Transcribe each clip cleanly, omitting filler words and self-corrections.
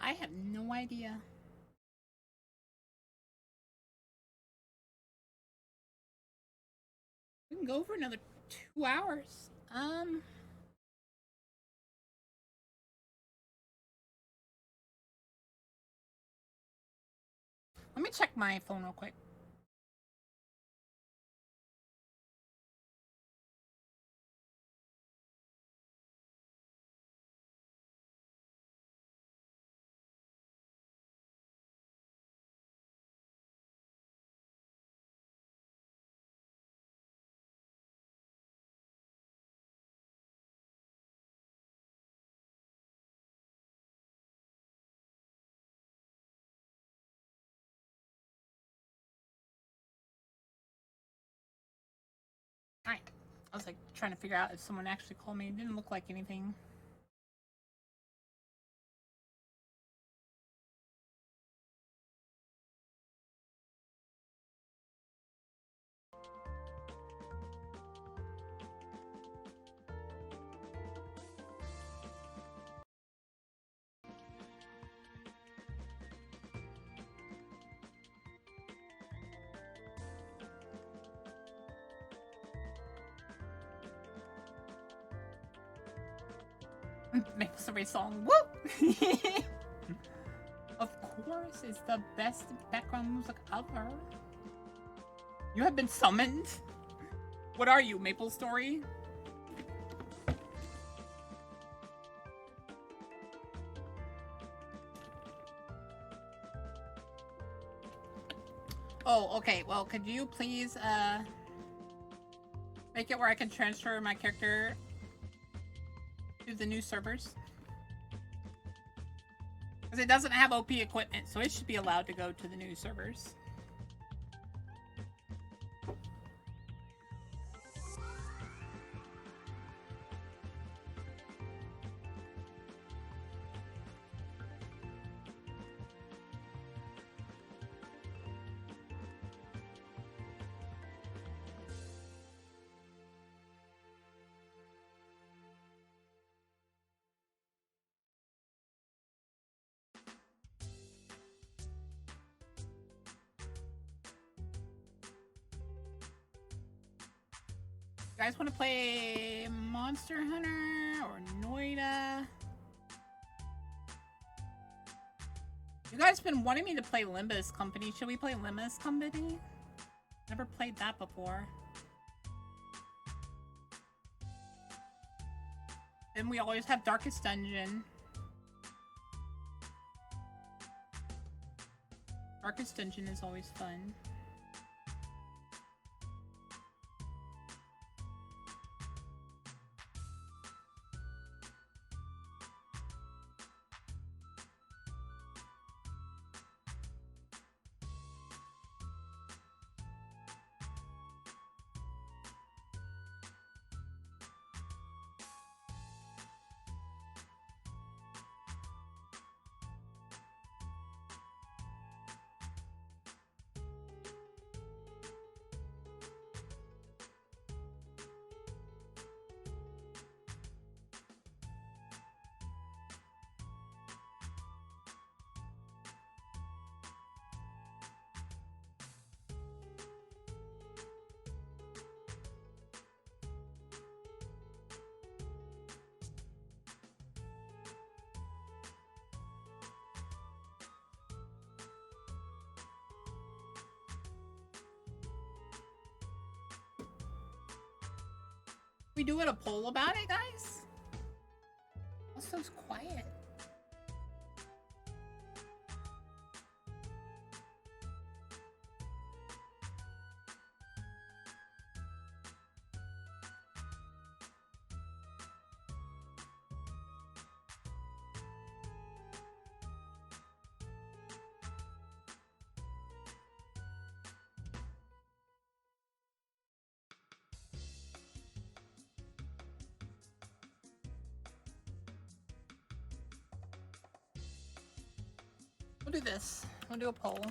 I have no idea. We can go for another 2 hours. Let me check my phone real quick. Alright. I was like trying to figure out if someone actually called me. It didn't look like anything. Maple Story song. Woo! Of course, it's the best background music ever. You have been summoned? What are you, Maple Story? Oh, okay. Well, could you please make it where I can transfer my character to the new servers? Because it doesn't have OP equipment, so it should be allowed to go to the new servers. You guys want to play Monster Hunter or Noida? You guys been wanting me to play Limbus Company. Should we play Limbus Company? Never played that before. Then we always have Darkest Dungeon. Darkest Dungeon is always fun. We doing a poll about it, guys? What's so quiet? We'll do this. We'll do a poll.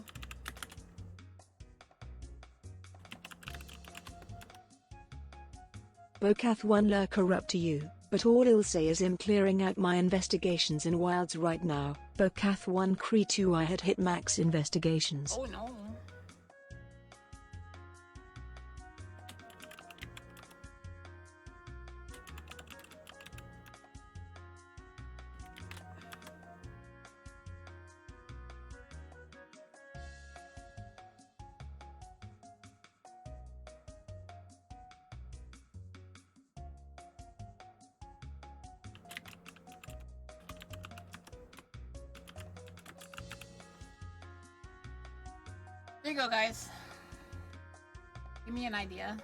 Bocath one lurker up to you. But all I'll say is I'm clearing out my investigations in Wilds right now. Bocath 1 Cree 2 I had hit max investigations. Oh no. There you go, guys. Give me an idea.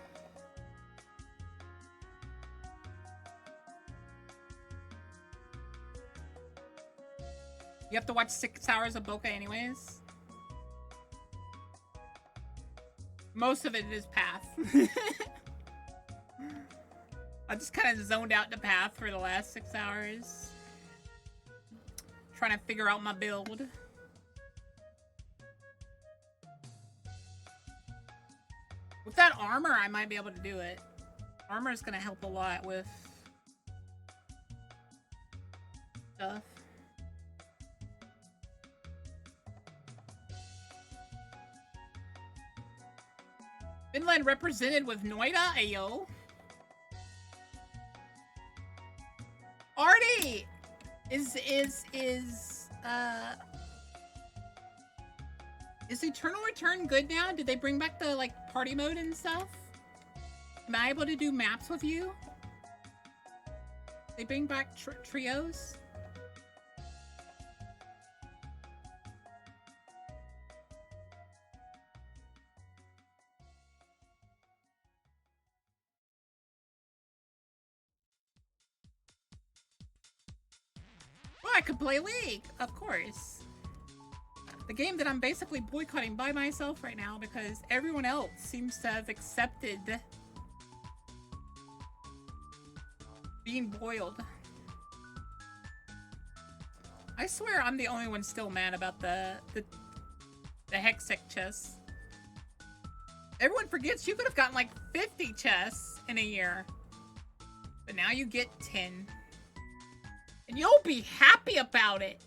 You have to watch 6 hours of Boca anyways. Most of it is Path. I just kind of zoned out the Path for the last 6 hours. Trying to figure out my build. With that armor, I might be able to do it. Armor is going to help a lot with stuff. Finland represented with Noida, ayo. Artie! Is Eternal Return good now? Did they bring back the, like, party mode and stuff? Am I able to do maps with you? They bring back trios? Well, I could play League, of course. The game that I'm basically boycotting by myself right now because everyone else seems to have accepted being boiled. I swear I'm the only one still mad about the Hextech chests. Everyone forgets you could have gotten like 50 chests in a year. But now you get 10. And you'll be happy about it.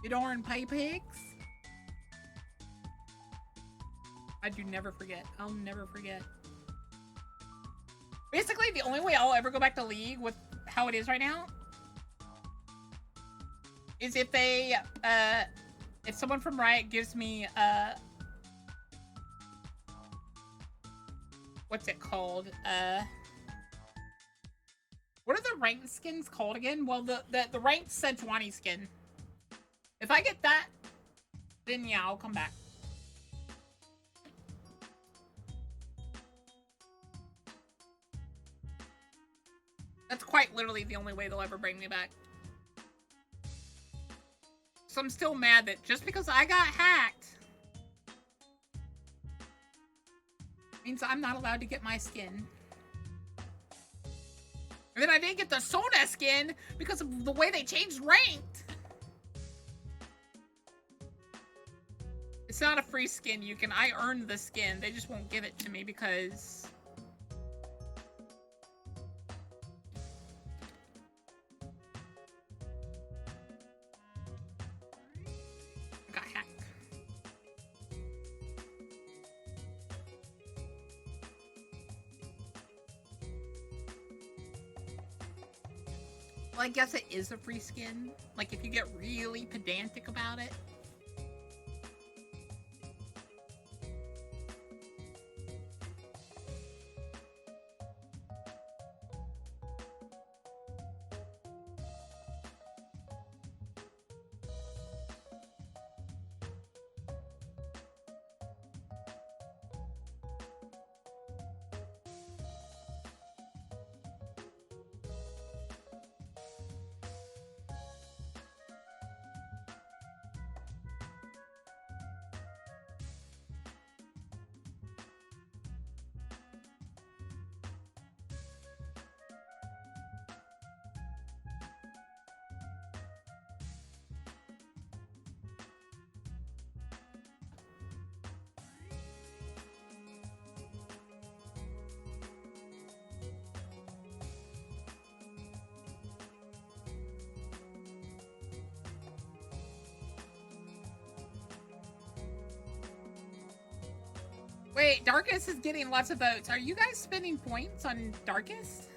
Edoran Pie Pigs? I do never forget. I'll never forget. Basically, the only way I'll ever go back to League with how it is right now is if they, if someone from Riot gives me, what's it called? What are the ranked skins called again? Well, the ranked Sejuani skin. If I get that, then yeah, I'll come back. That's quite literally the only way they'll ever bring me back. So I'm still mad that just because I got hacked means I'm not allowed to get my skin. And then I didn't get the Sona skin because of the way they changed ranked. It's not a free skin. I earned the skin. They just won't give it to me because I got hacked. Well, I guess it is a free skin. Like, if you get really pedantic about it. Wait, Darkest is getting lots of votes. Are you guys spending points on Darkest?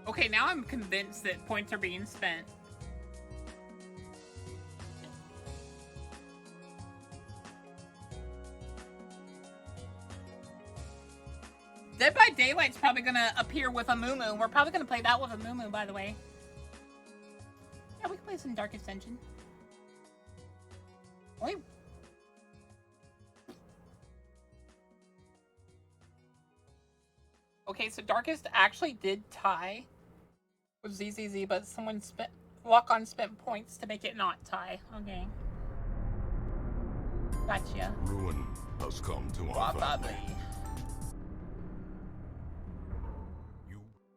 Okay, now I'm convinced that points are being spent. Dead by Daylight's probably gonna appear with a Moo. We're probably gonna play that with a Moo, by the way. Yeah, we can play some Darkest Dungeon. Wait. Okay, so Darkest actually did tie with ZZZ, but someone spent Lock-On spent points to make it not tie. Okay. Gotcha. Ruin has come to our family.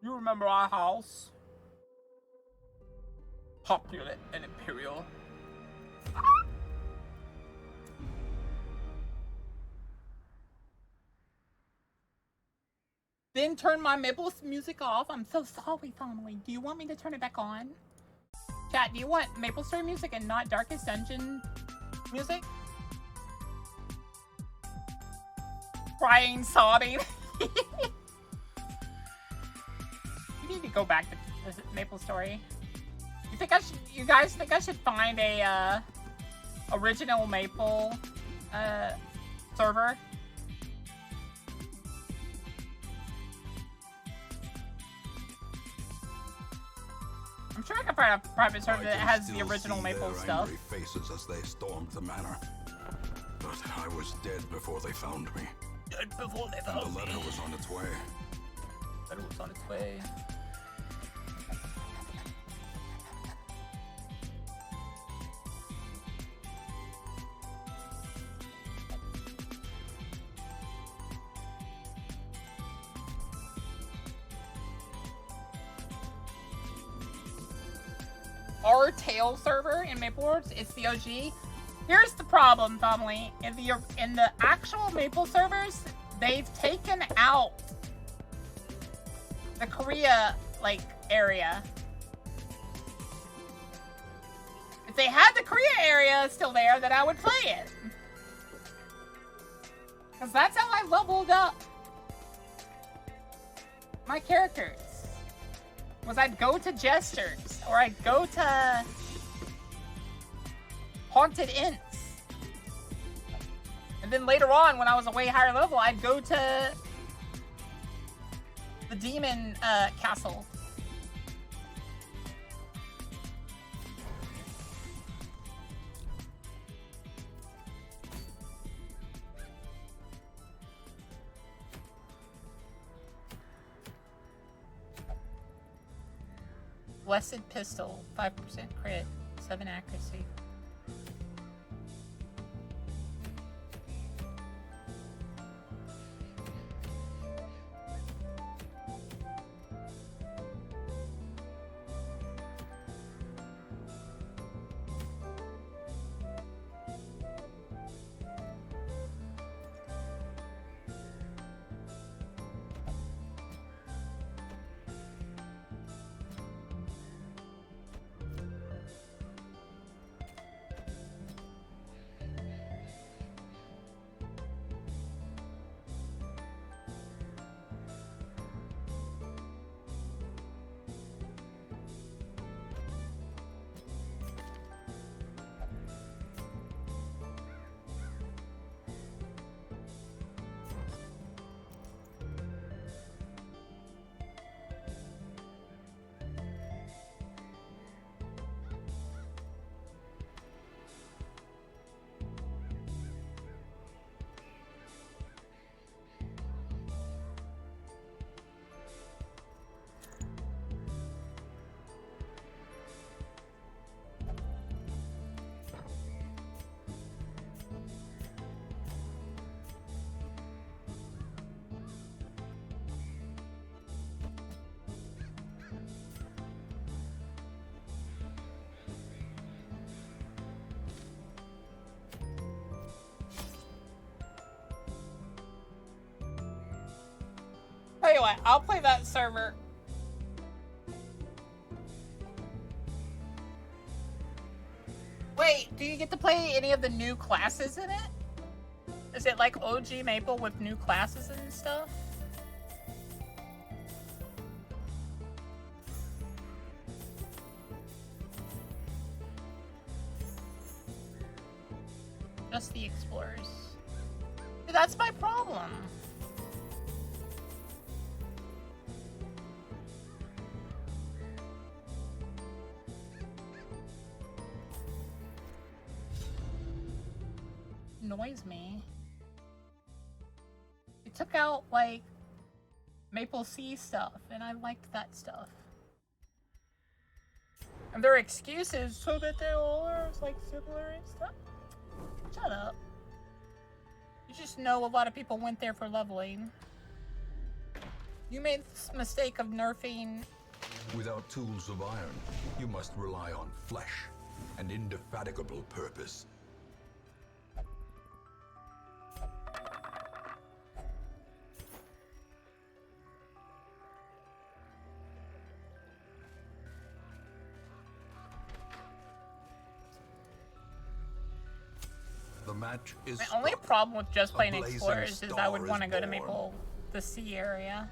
You remember our house? Opulent and imperial. Then turn my Maple music off. I'm so sorry, family. Do you want me to turn it back on? Chat, do you want Maple Story music and not Darkest Dungeon music? Crying, sobbing. You need to go back to Maple Story. You guys think I should find a original Maple server? I'm sure I can find a private server that has the original Maple stuff. Faces as they stormed the manor, but I was dead before they found me. Dead before they found me. And the letter was on its way. The letter was on its way. Our Tail server in Maple Wars, it's the OG. Here's the problem, family. In the actual Maple servers, they've taken out the Korea area. If they had the Korea area still there, then I would play it. Because that's how I leveled up my characters. Was I'd go to Jesters, or I'd go to Haunted Inns. And then later on, when I was a way higher level, I'd go to the Demon Castle. Blessed Pistol, 5% crit, 7 accuracy. Tell you what, I'll play that server. Wait, do you get to play any of the new classes in it? Is it like OG Maple with new classes and stuff? Just the explorers. Dude, that's my problem. Annoys me. It took out like Maple Sea stuff, and I liked that stuff. And their excuses so that they all are like similar and stuff. Shut up. You just know a lot of people went there for leveling. You made the mistake of nerfing. Without tools of iron, you must rely on flesh and indefatigable purpose. The match is My only struck. problem with just playing blazing Explorers is I would star want to is go to born. Maple, the sea area.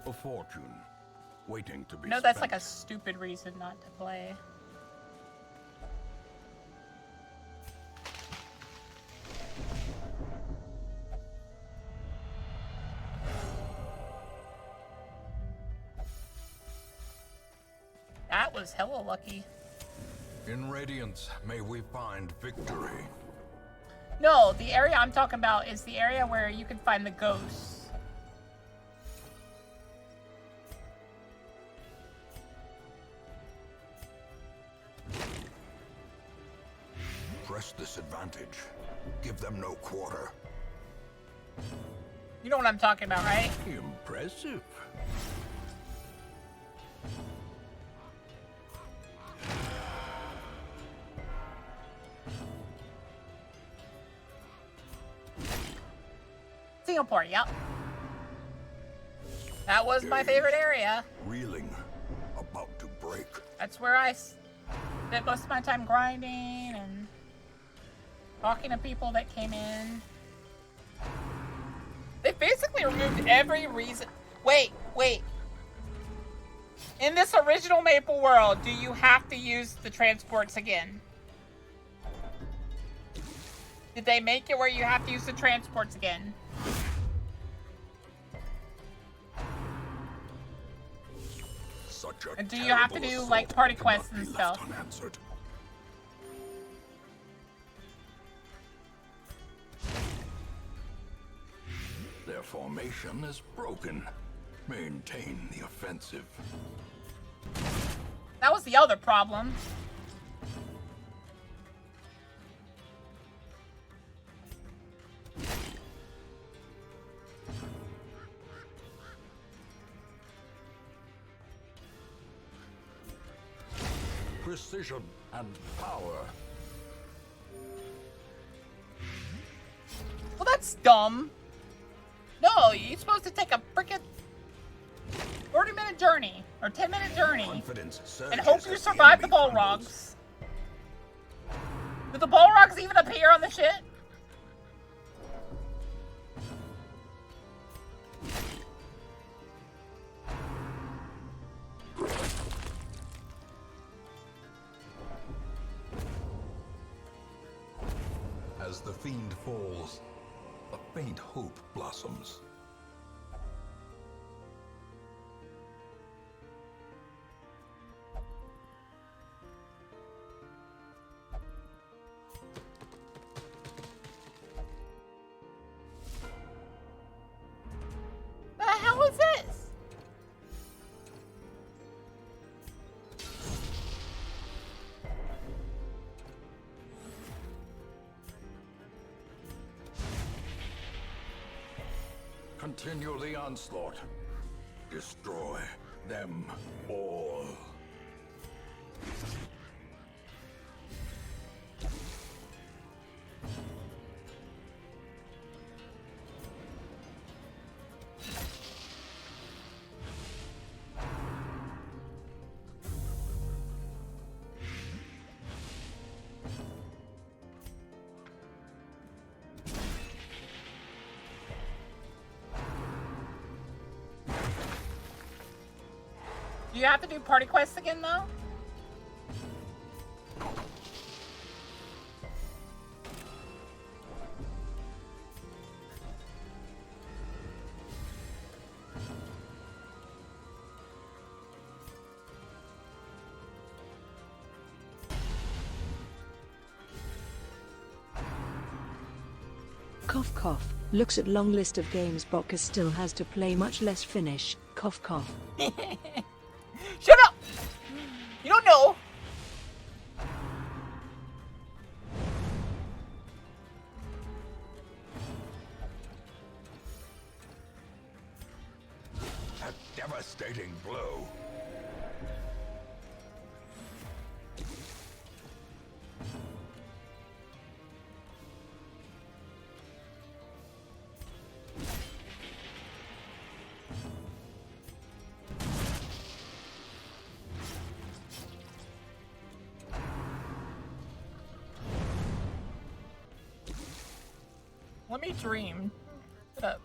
A fortune waiting to be No, that's like spent. a stupid reason not to play. That was hella lucky. In Radiance, may we find victory. No, the area I'm talking about is the area where you can find the ghosts. Press this advantage. Give them no quarter. You know what I'm talking about, right? Impressive. Singapore, yep. That was my favorite area. Reeling, about to break. That's where I spent most of my time grinding and talking to people that came in. They basically removed every reason. Wait. In this original Maple world, do you have to use the transports again? Did they make it where you have to use the transports again? Such a And do you have to terrible do, like, assault party cannot quests be and left stuff? unanswered. Their formation is broken. Maintain the offensive. That was the other problem. Precision and power. Well, that's dumb. No, you're supposed to take a freaking 40-minute journey or 10-minute journey Confidence and hope surges you as survive the enemy Balrogs. crumbles. Do the Balrogs even appear on the shit? As the fiend falls, a faint hope blossoms. The hell is this? Continue the onslaught. Destroy them all. Do you have to do party quests again, though? Cough cough. Looks at long list of games Bocca still has to play, much less finish. Cough cough. Shut up! You don't know! A devastating blow. Let me dream. Shut up.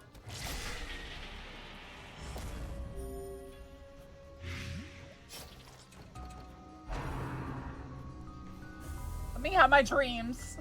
Let me have my dreams.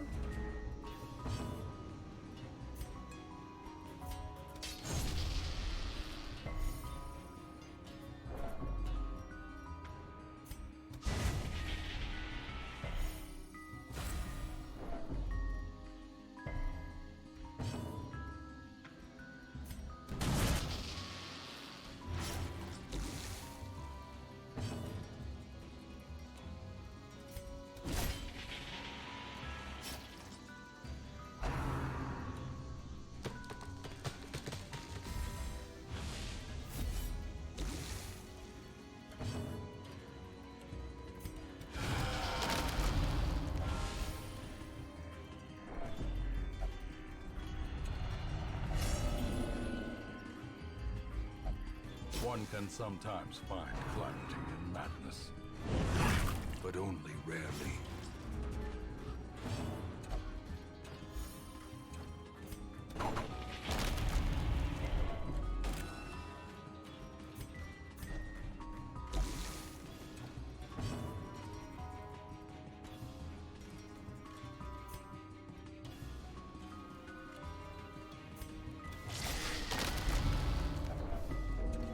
One can sometimes find clarity in madness, but only rarely.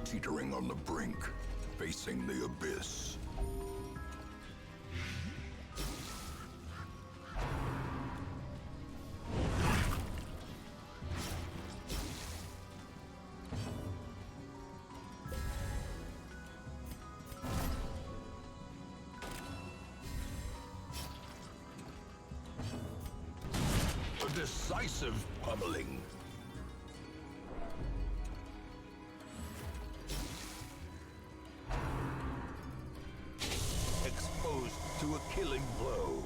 Teetering on the brink, facing the abyss. A decisive pummeling. Exposed to a killing blow.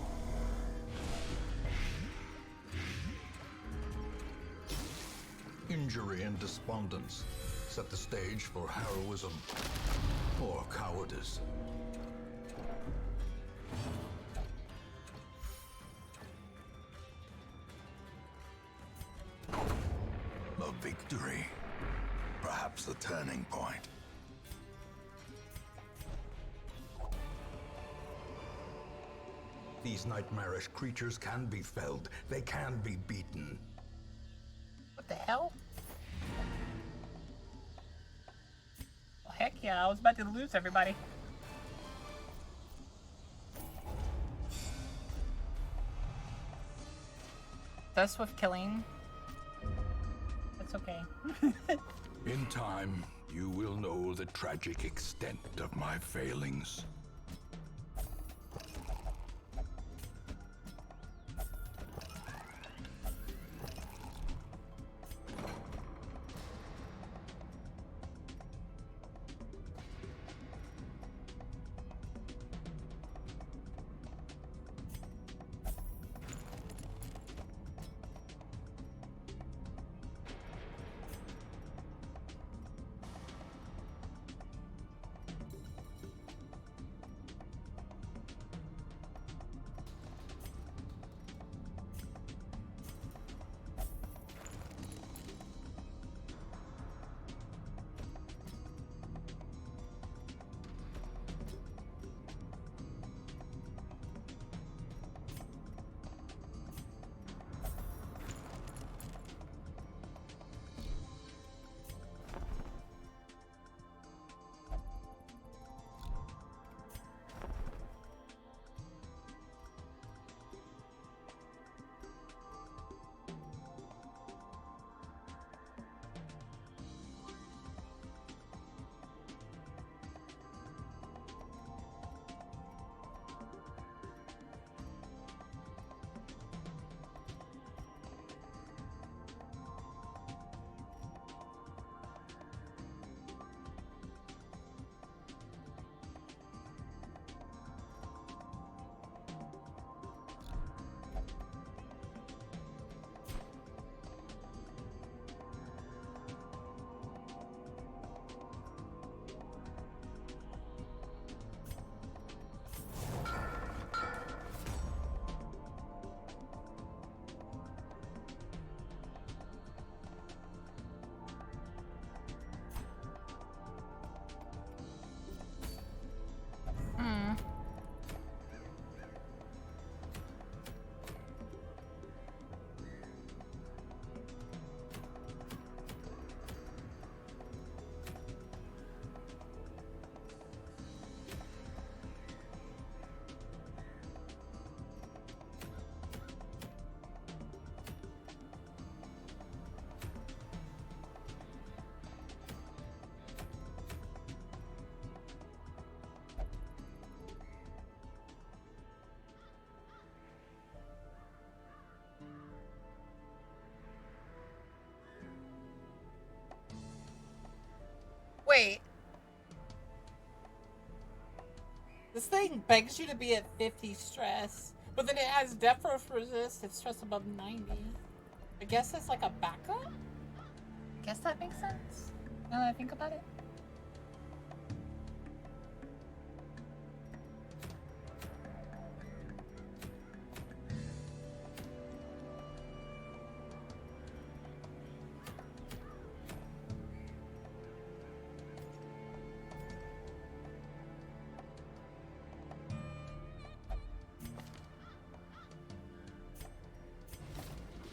Injury and despondence set the stage for heroism or cowardice. A victory, perhaps the turning point. These nightmarish creatures can be felled. They can be beaten. What the hell? Well, heck yeah, I was about to lose everybody. That's with killing. That's okay. In time, you will know the tragic extent of my failings. Wait. This thing begs you to be at 50 stress, but then it has depth resist if stress above 90. I guess it's like a backup? Guess that makes sense, now that I think about it.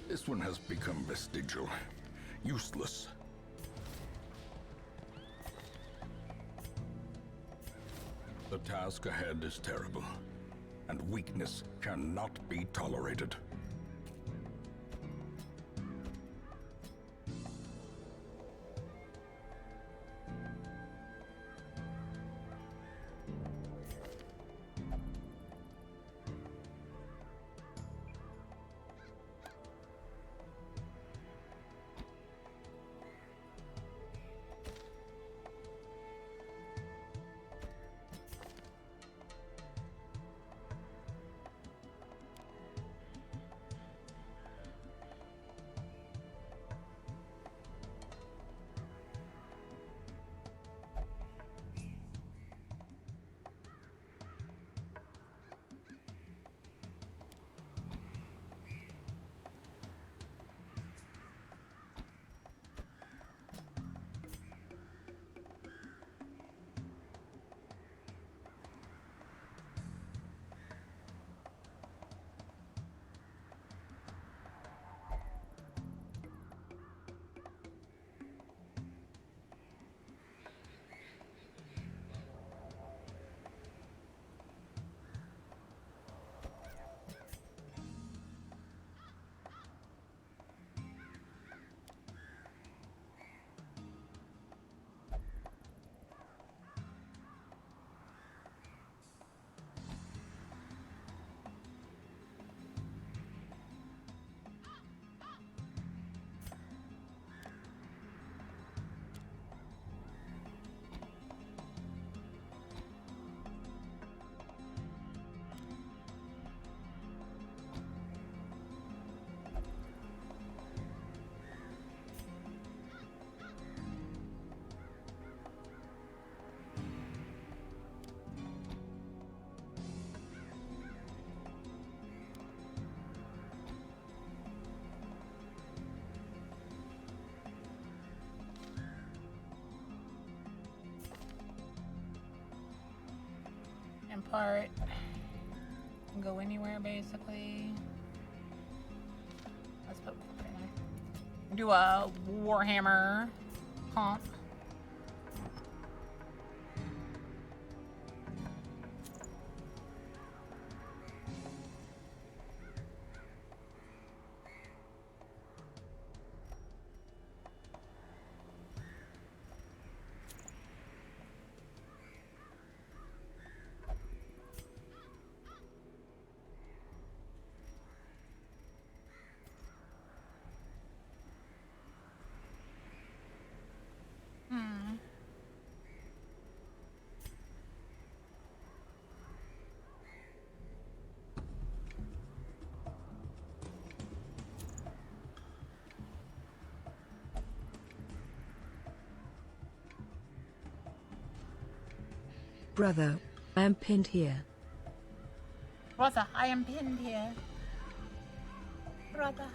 This one has become vestigial, useless. The task ahead is terrible, and weakness cannot be tolerated. Part can go anywhere basically. Let's put do a Warhammer comp. Brother, I am pinned here. Brother, I am pinned here. Brother.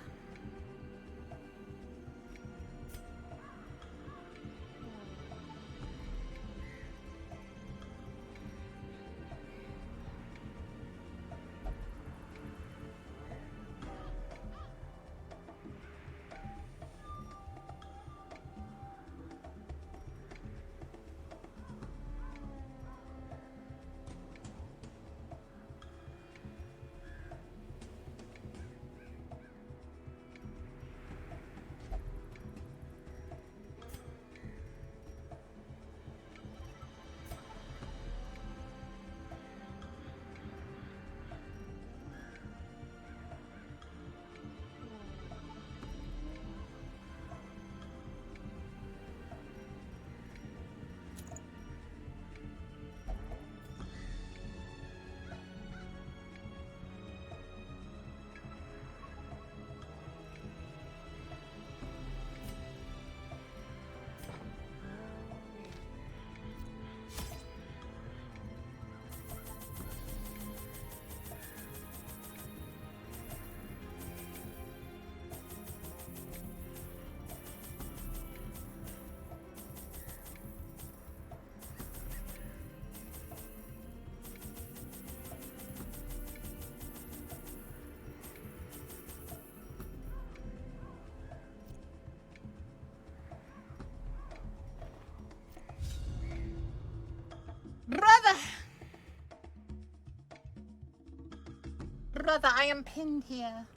Brother, I am pinned here.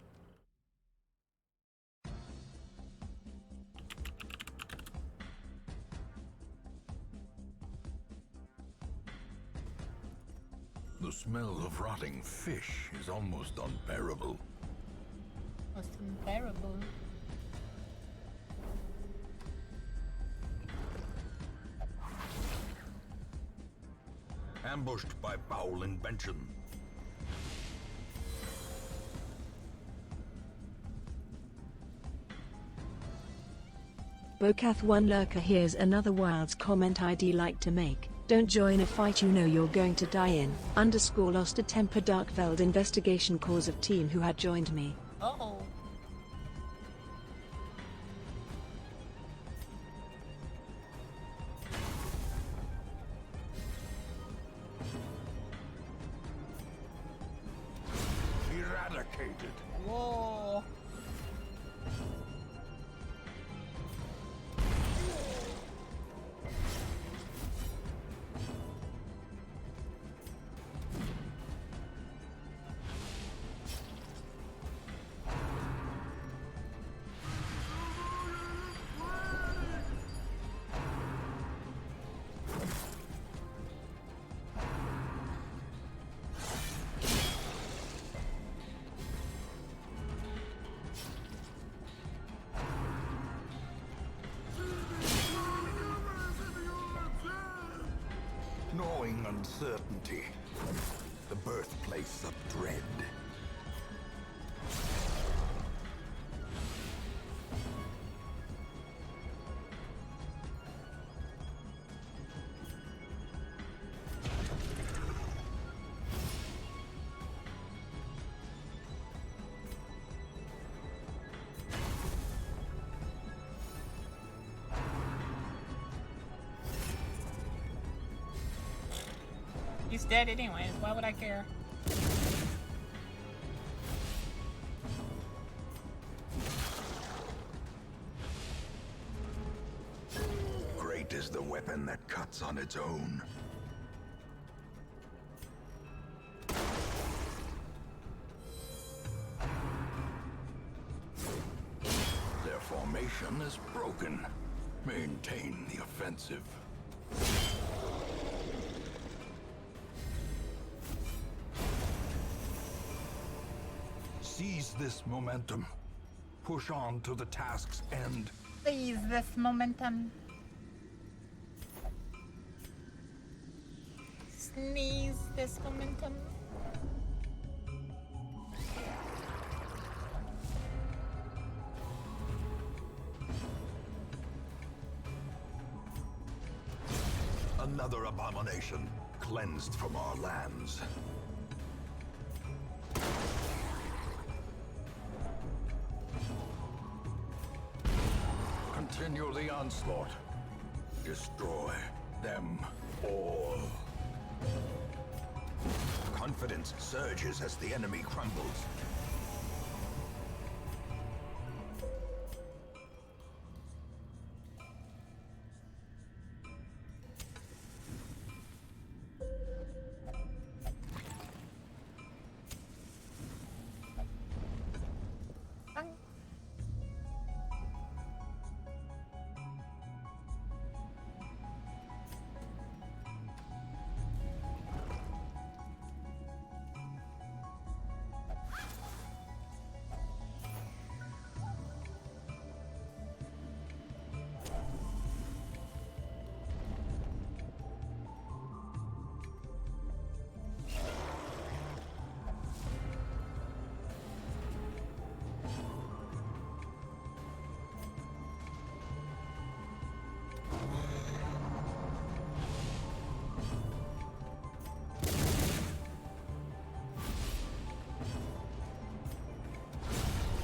The smell of rotting fish is almost unbearable. Most unbearable. Ambushed by foul invention. Bocath1 Lurker, here's another Wilds comment I'd like to make. Don't join a fight you know you're going to die in. _ lost a temper. Darkveld investigation cause of team who had joined me. Uh-oh. Eradicated. Whoa. Gnawing uncertainty. The birthplace of dread. He's dead anyways. Why would I care? Great is the weapon that cuts on its own. Their formation is broken. Maintain the offensive. Seize this momentum. Push on to the task's end. Seize this momentum. Sneeze this momentum. Another abomination cleansed from our lands. Continue the onslaught. Destroy them all. Confidence surges as the enemy crumbles.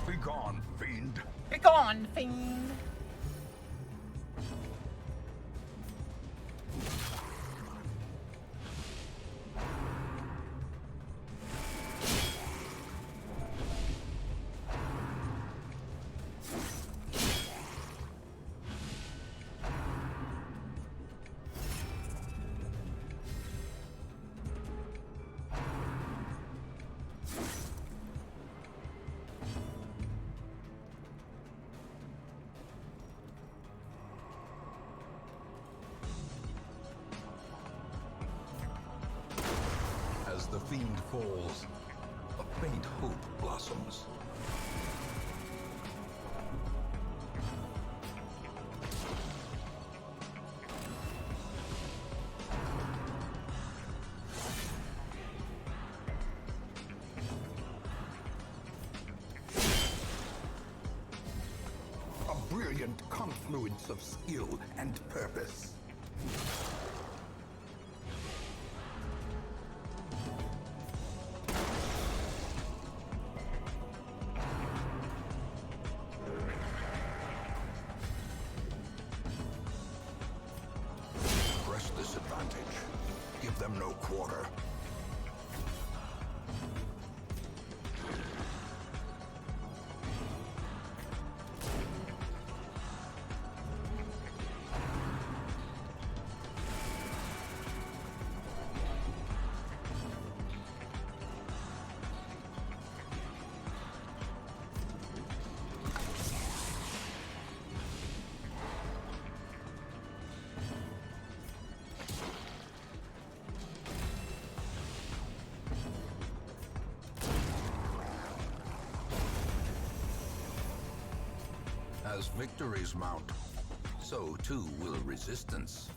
Begone, fiend. Begone, fiend. the fiend falls, a faint hope blossoms. A brilliant confluence of skill and purpose. Press this advantage. Give them no quarter. As victories mount, so too will resistance.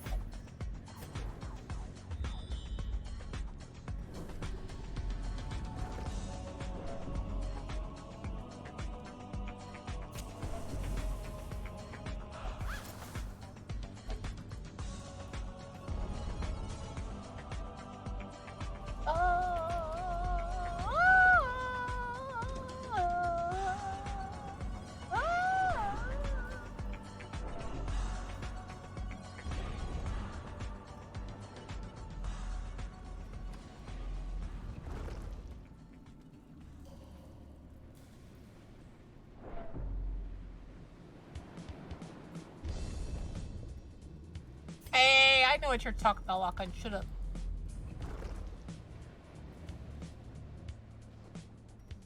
Hey, I know what you're talking about, Lachlan. Shut up.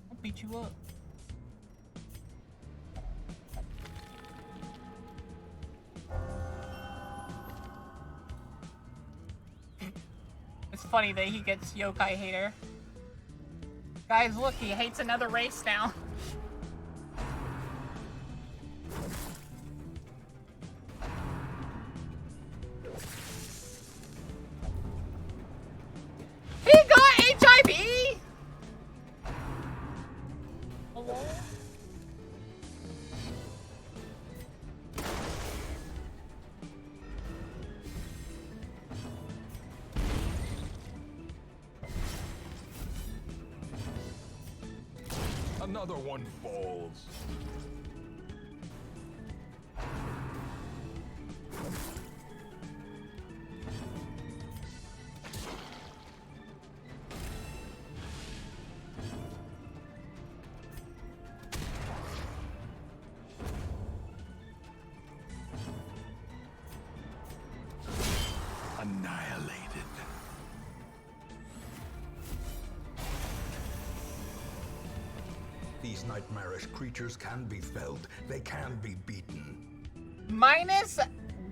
I'll beat you up. It's funny that he gets yokai hater. Guys, look, he hates another race now. He got HIV! Hello? Another one falls. Annihilated. These nightmarish creatures can be felled. They can be beaten. Minus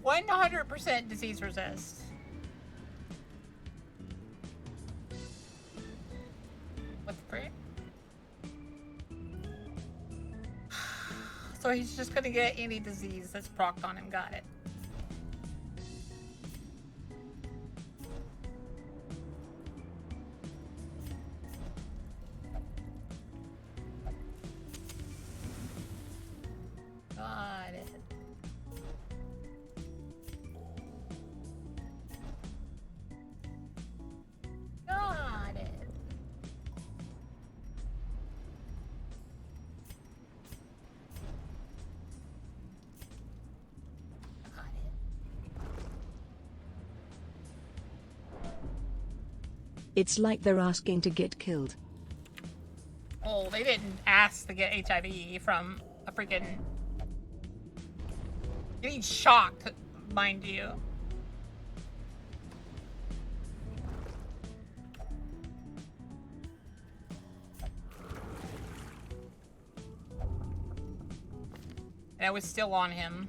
100% disease resist. What the frick? So he's just gonna get any disease that's procced on him. Got it. Got it. Got it. Got it. It's like they're asking to get killed. Oh, they didn't ask to get HIV from a freaking... Getting shocked, mind you. And I was still on him.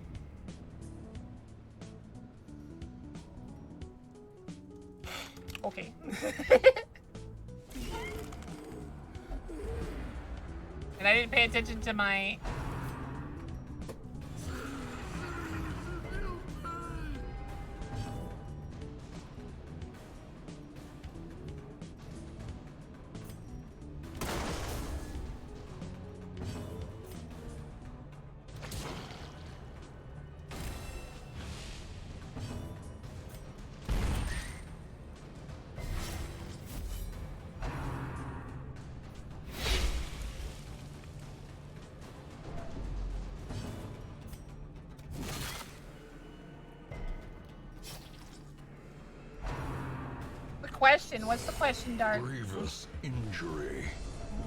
Okay. I didn't pay attention to my... Question. What's the question, Dark? Grievous injury.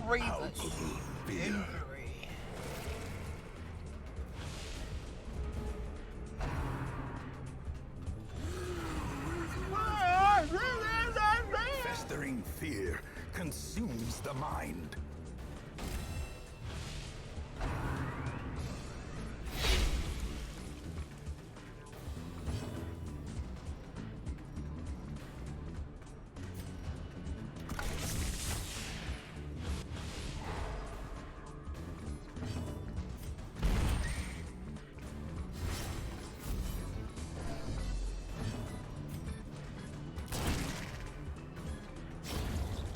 Grievous Palpable fear. injury. Festering fear consumes the mind.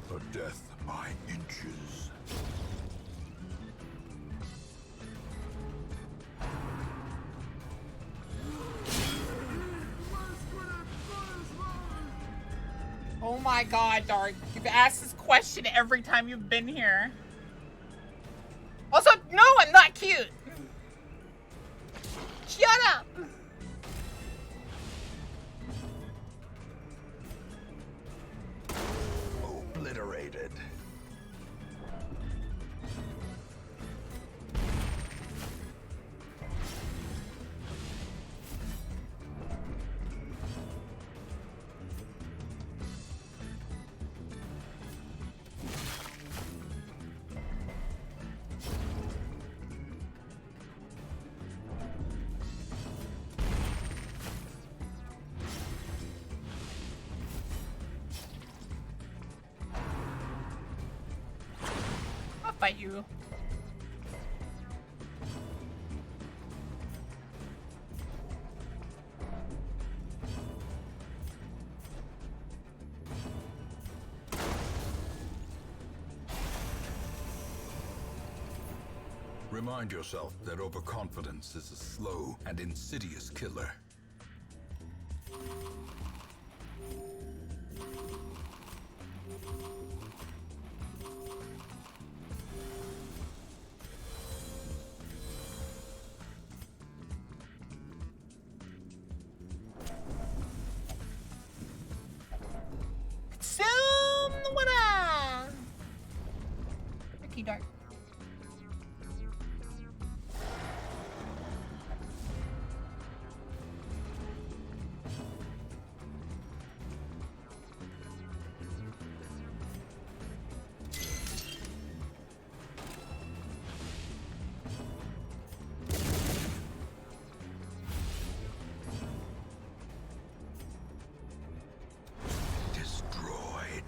A death by inches. Oh my god, Dark. You've asked this question every time you've been here. Also, no, I'm not cute. Shut up. Obliterated. I'll fight you. Remind yourself that overconfidence is a slow and insidious killer. Consume the winner! Ricky Dark. Destroyed.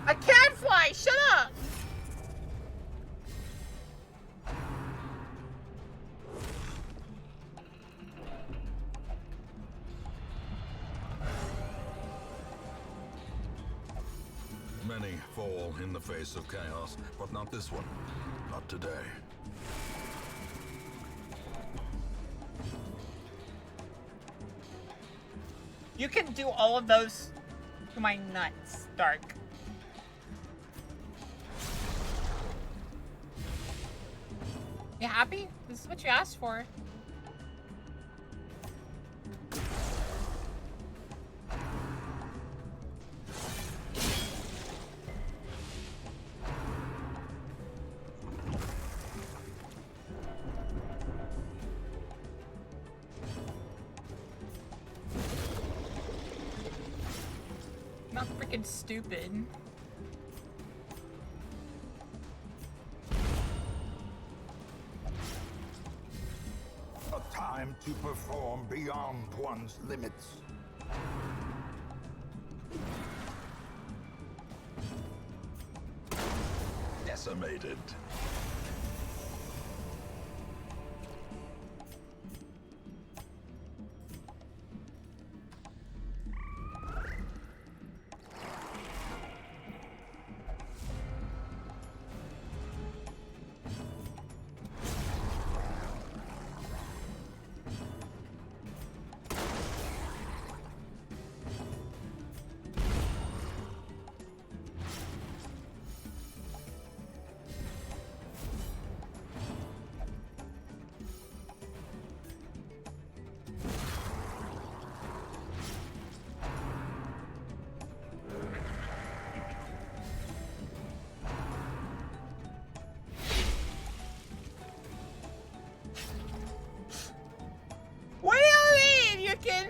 I can't fly! Shut up! Many fall in the face of chaos, but not this one. Not today. You can do all of those to my nuts, Dark. You happy? This is what you asked for. Not freaking stupid. to perform beyond one's limits. Decimated. What do you mean? You can...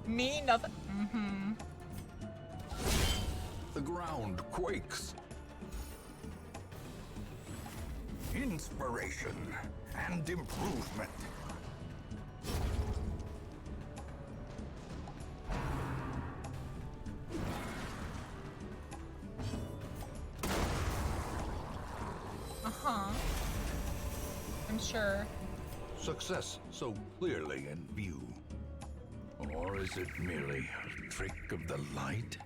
Me, nothing. Mm-hmm. The ground quakes. Inspiration and improvement. Uh-huh. I'm sure. Success so clearly in view. Or is it merely a trick of the light?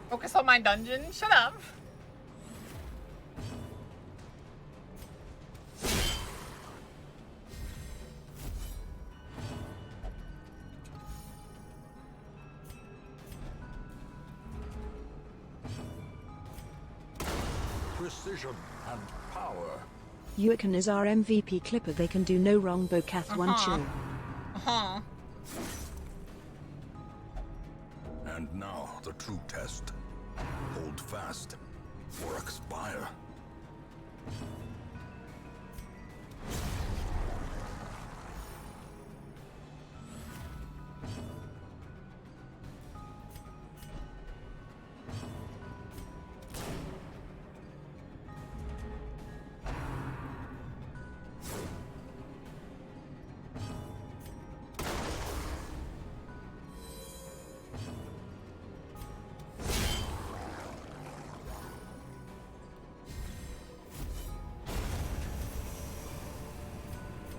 Focus on my dungeon. Shut up. Precision and power. Yuukan is our MVP clipper. They can do no wrong. Bokath one chill. Uh-huh. And now the true test. Hold fast or expire.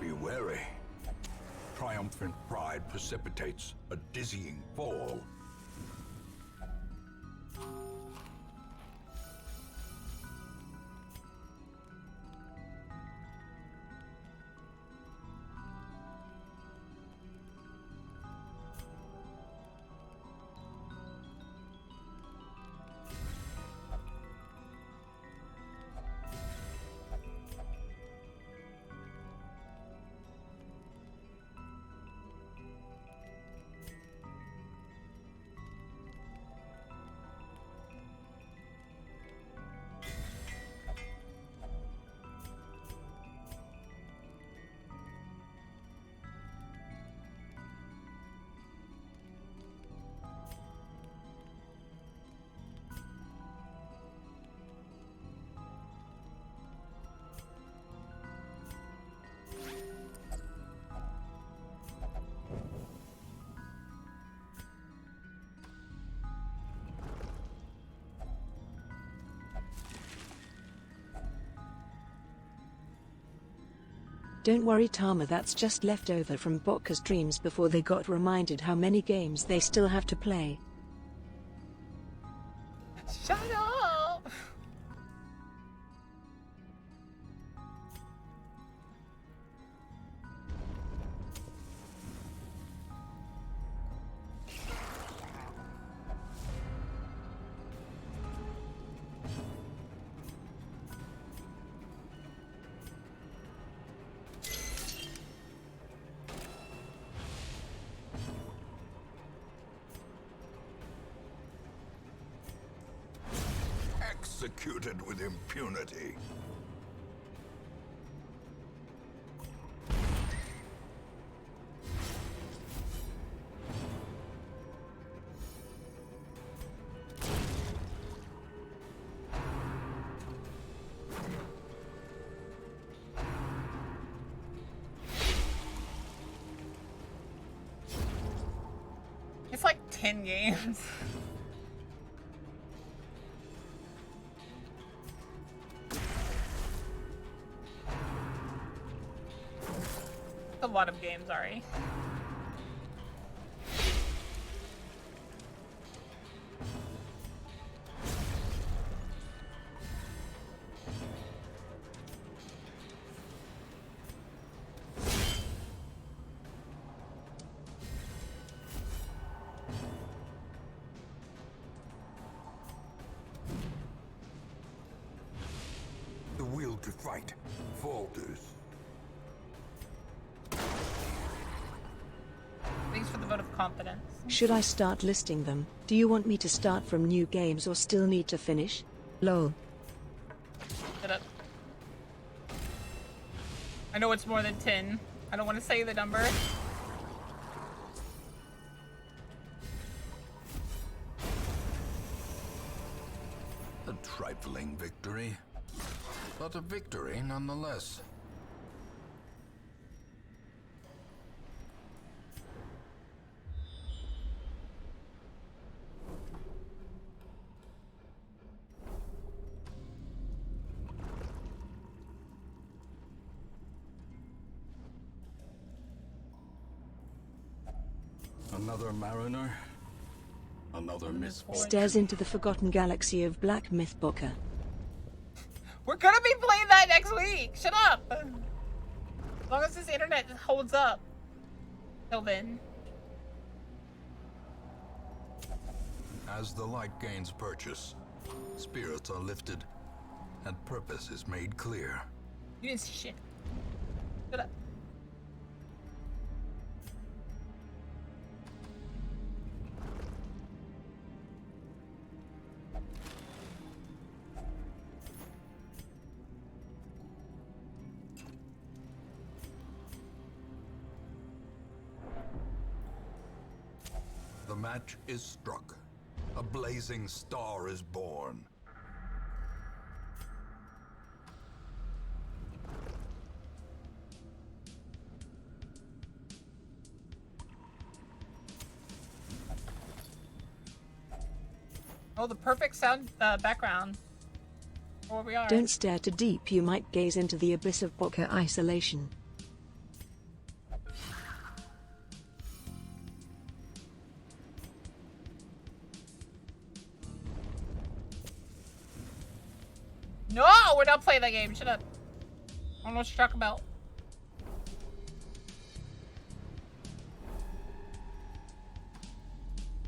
Be wary. Triumphant pride precipitates a dizzying fall. Don't worry Tama, that's just leftover from Botka's dreams before they got reminded how many games they still have to play. Shut up. executed with impunity. It's like 10 games. A lot of games, Ari. The will to fight falters. Thanks for the vote of confidence. Should I start listing them? Do you want me to start from new games or still need to finish? Lol. Shut up. I know it's more than 10. I don't want to say the number. A trifling victory, but a victory nonetheless. Another mariner, another misfortune. Stares into the forgotten galaxy of Black Myth Boca. We're gonna be playing that next week. Shut up. As long as this internet holds up. Till then. As the light gains purchase, spirits are lifted, and purpose is made clear. You didn't see shit. Shut up. The match is struck. A blazing star is born. Oh, the perfect sound background. For where we are. Don't stare too deep, you might gaze into the abyss of Boca isolation. No, we're not playing that game. Shut up. I don't know what you're talking about.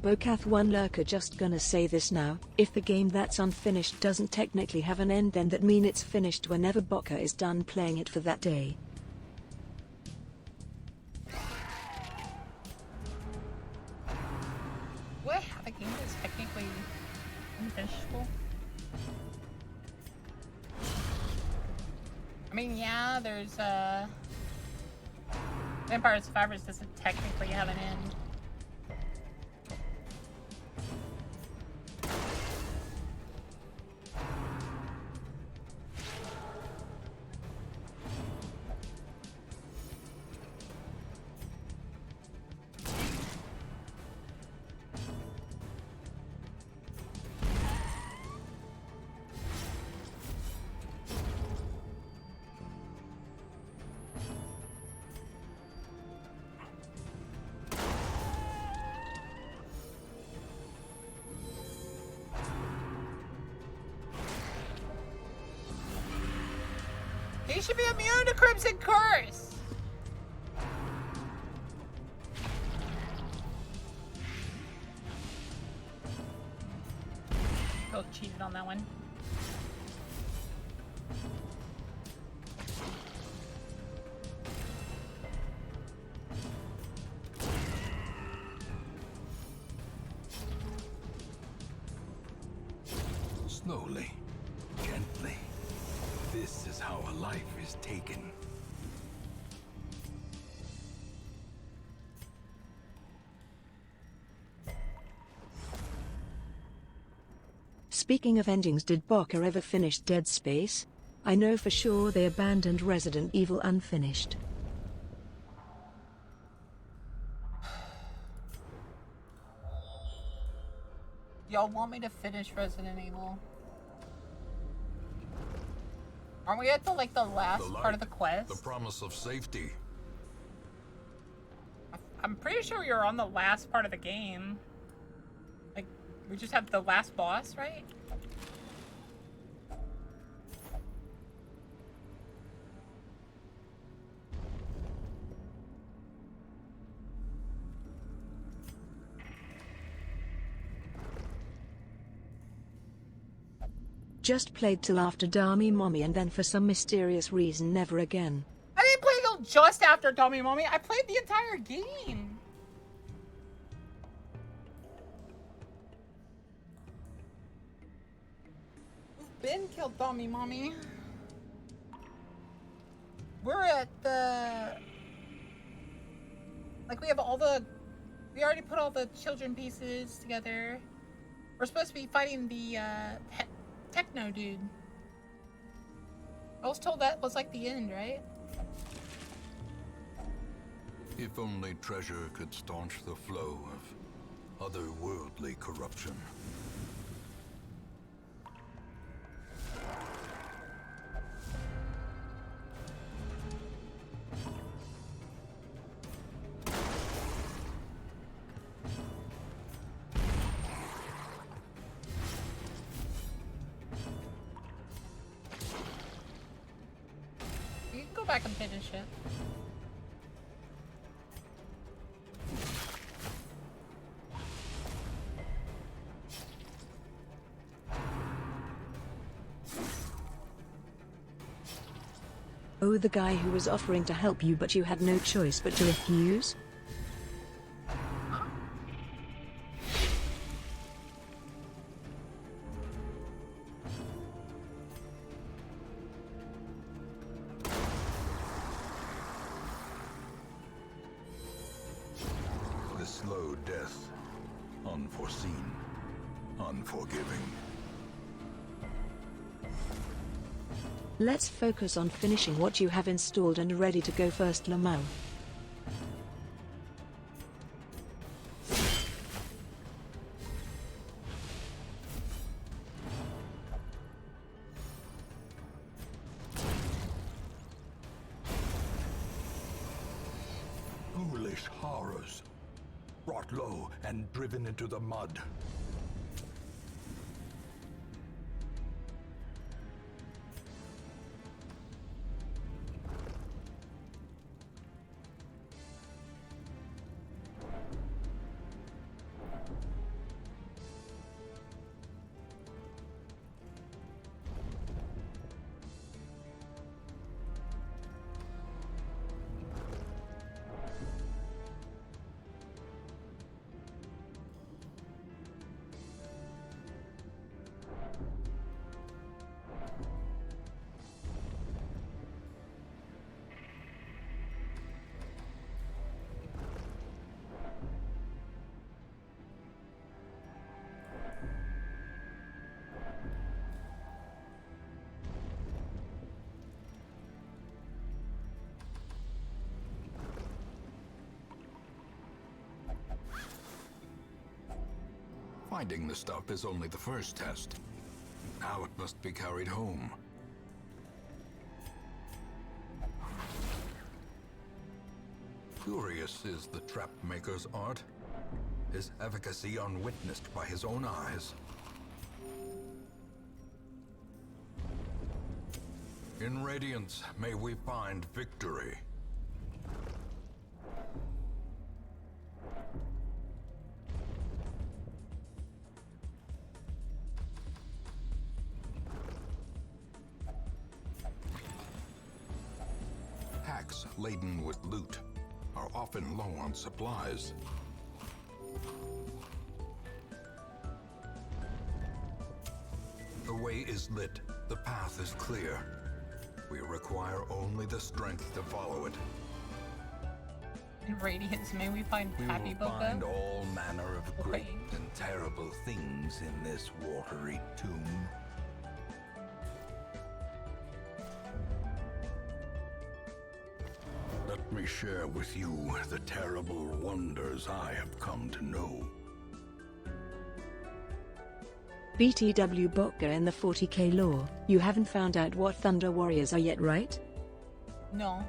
Bocath one lurker just gonna say this now, if the game that's unfinished doesn't technically have an end, then that mean it's finished whenever Boca is done playing it for that day. What? The game is technically unfinishable? I mean, yeah, there's Vampire Survivors doesn't technically have an end. He should be immune to Crimson Curse! Oh, cheated on that one. Slowly, This is how a life is taken. Speaking of endings, did Barker ever finish Dead Space? I know for sure they abandoned Resident Evil unfinished. Y'all want me to finish Resident Evil? Aren't we at the like the last part of the quest? The promise of safety. I'm pretty sure we were on the last part of the game. Like, we just have the last boss, right? Just played till after Dami Mommy and then for some mysterious reason never again. I didn't play till just after Tommy Mommy. I played the entire game. Ben killed Tommy Mommy. We're at the... Like, we have all the... We already put all the children pieces together. We're supposed to be fighting the, Techno dude. I was told that was like the end, right? If only treasure could staunch the flow of otherworldly corruption. You can go back and finish it. Oh, the guy who was offering to help you but you had no choice but to refuse? The slow death. Unforeseen. Unforgiving. Let's focus on finishing what you have installed and ready to go first, Lamau. Ghoulish horrors. Brought low and driven into the mud. Finding the stuff is only the first test. Now it must be carried home. Curious is the trap maker's art. His efficacy unwitnessed by his own eyes. In Radiance, may we find victory. Hacks laden with loot are often low on supplies. The way is lit, the path is clear. We require only the strength to follow it. In Radiance, may we find We Happy will find Boca? all manner of great Okay. and terrible things in this watery tomb. Let me share with you the terrible wonders I have come to know. BTW Bokka in the 40k lore, you haven't found out what Thunder Warriors are yet, right? No.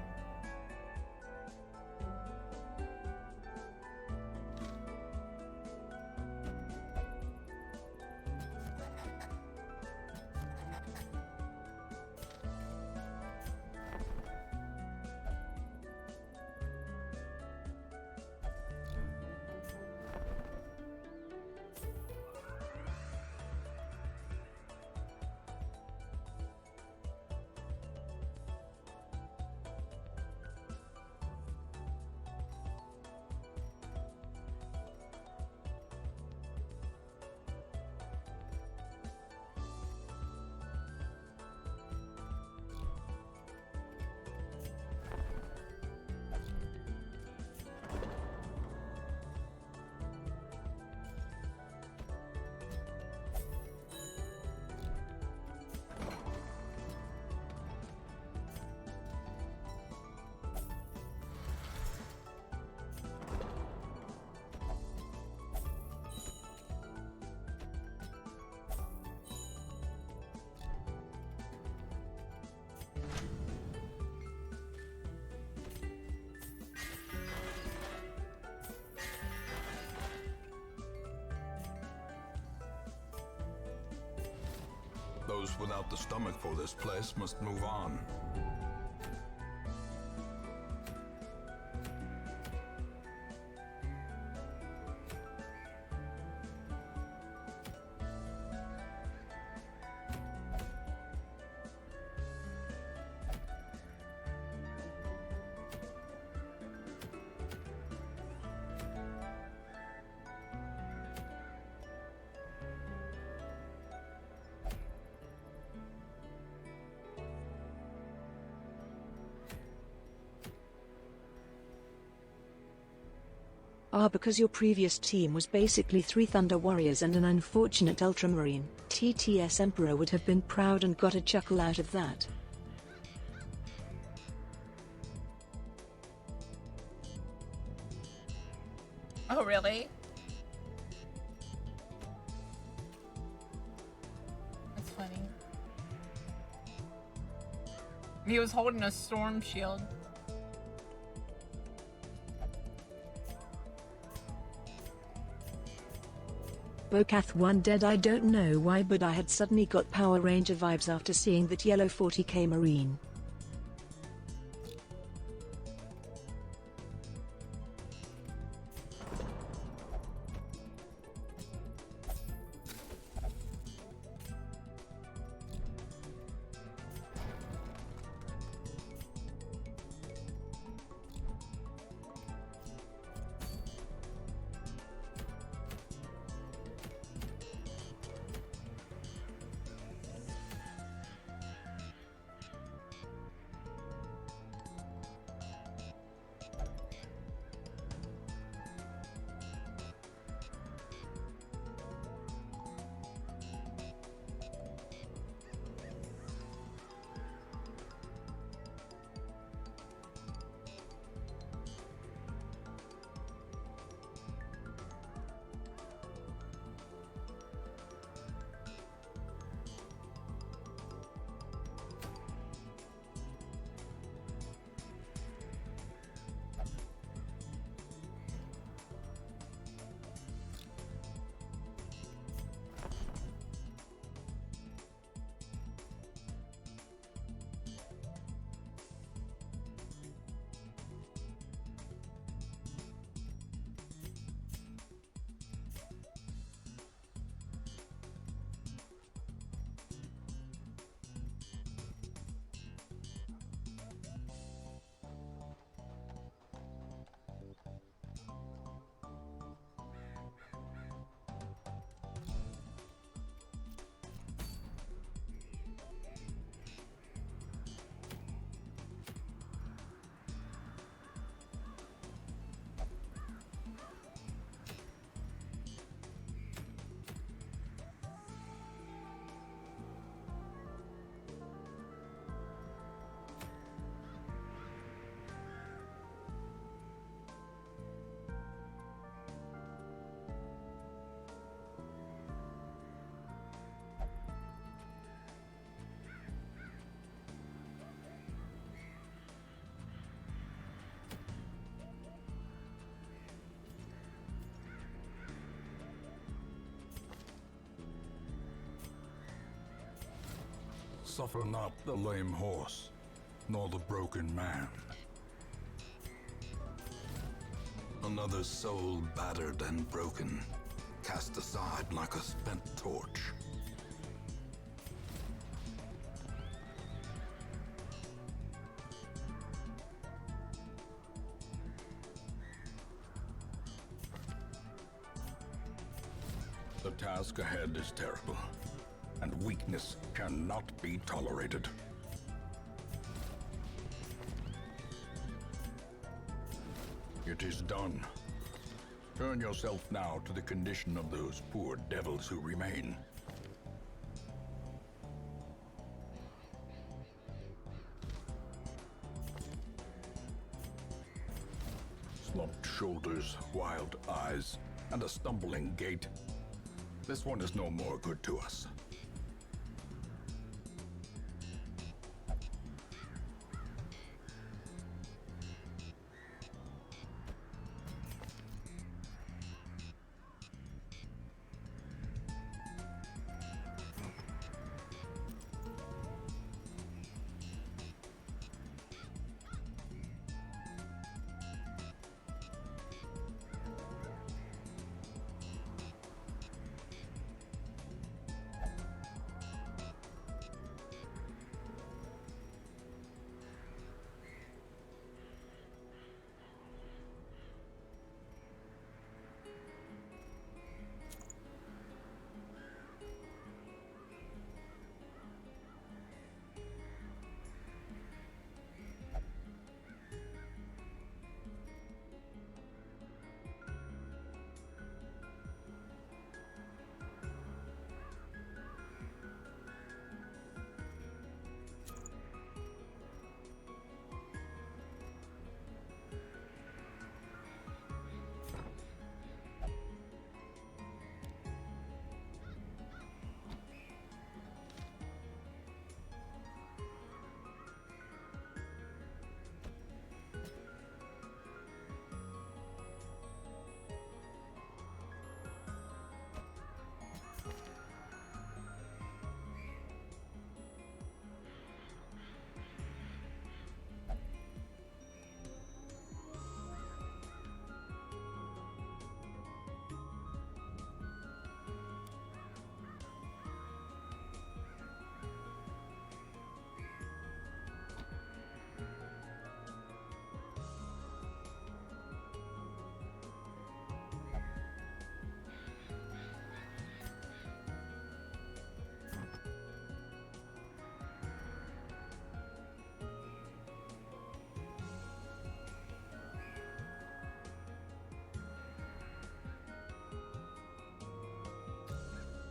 Those without the stomach for this place must move on. Ah, because your previous team was basically 3 Thunder Warriors and an unfortunate Ultramarine, TTS Emperor would have been proud and got a chuckle out of that. Oh, really? That's funny. He was holding a storm shield. Bokath 1 dead. I don't know why, but I had suddenly got Power Ranger vibes after seeing that yellow 40k Marine. Suffer not the lame horse, nor the broken man. Another soul battered and broken, cast aside like a spent torch. The task ahead is terrible, and weakness cannot be tolerated. It is done. Turn yourself now to the condition of those poor devils who remain. Slumped shoulders, wild eyes, and a stumbling gait. This one is no more good to us.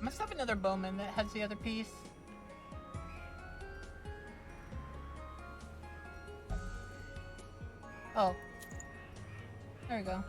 Must have another bowman that has the other piece. Oh. There we go.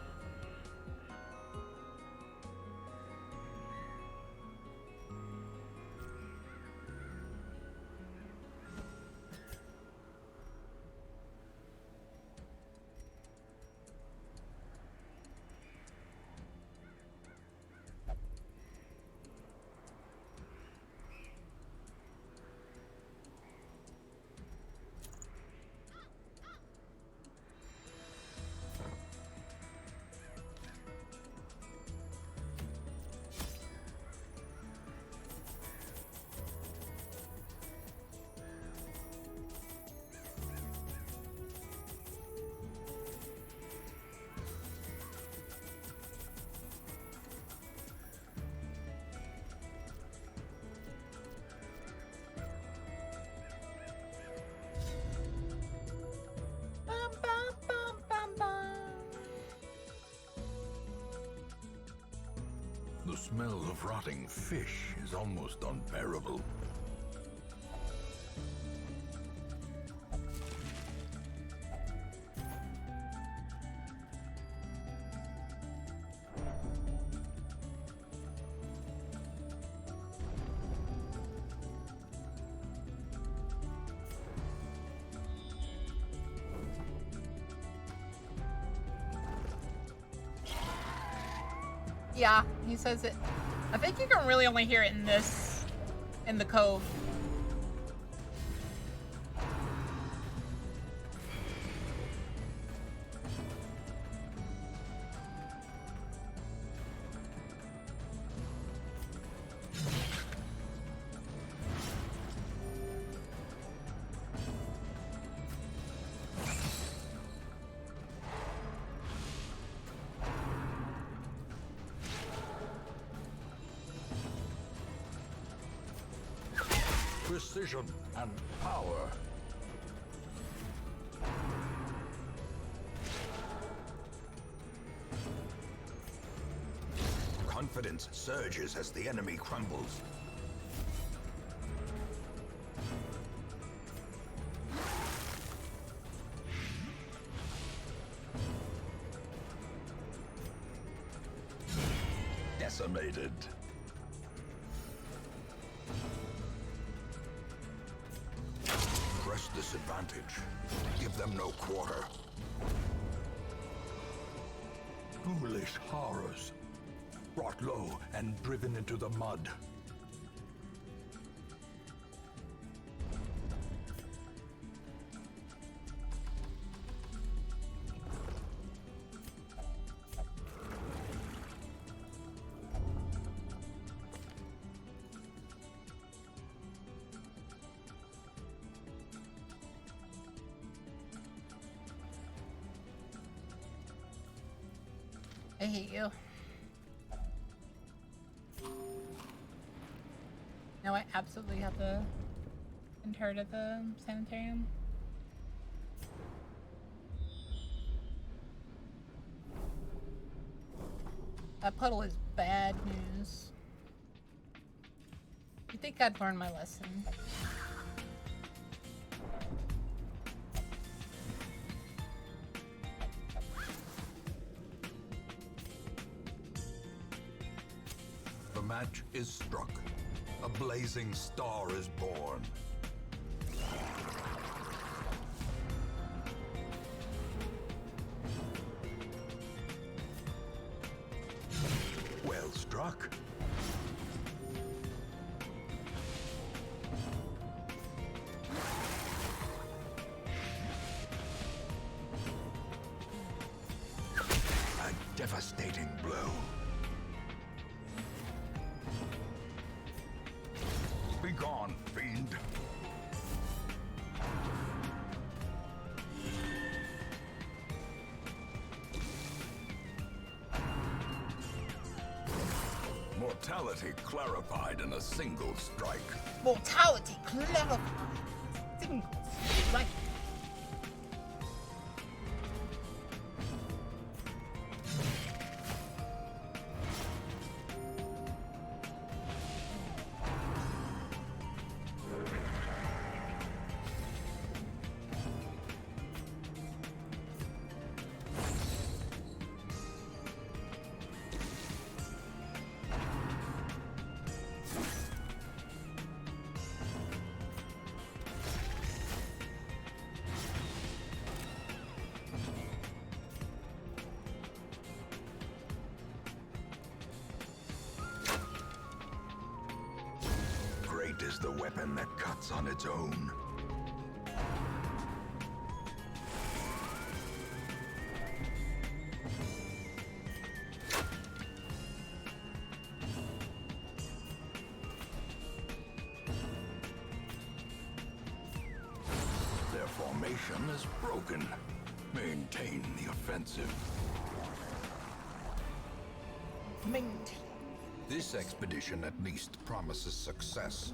The smell of rotting fish is almost unbearable. Yeah, he says it. I think you can really only hear it in the cove. precision and power. Confidence surges as the enemy crumbles. Decimated. Press this advantage. Give them no quarter. Foolish horrors. Brought low and driven into the mud. I hate you. Now I absolutely have to interpret the sanitarium. That puddle is bad news. You think I'd learn my lesson? The match is struck. A blazing star is born. Well struck. A devastating blow. Be gone, fiend. Mortality clarified in a single strike. Mortality clarified. Single strike. Is the weapon that cuts on its own. Their formation is broken. Maintain the offensive. Maintain. This expedition at least promises success.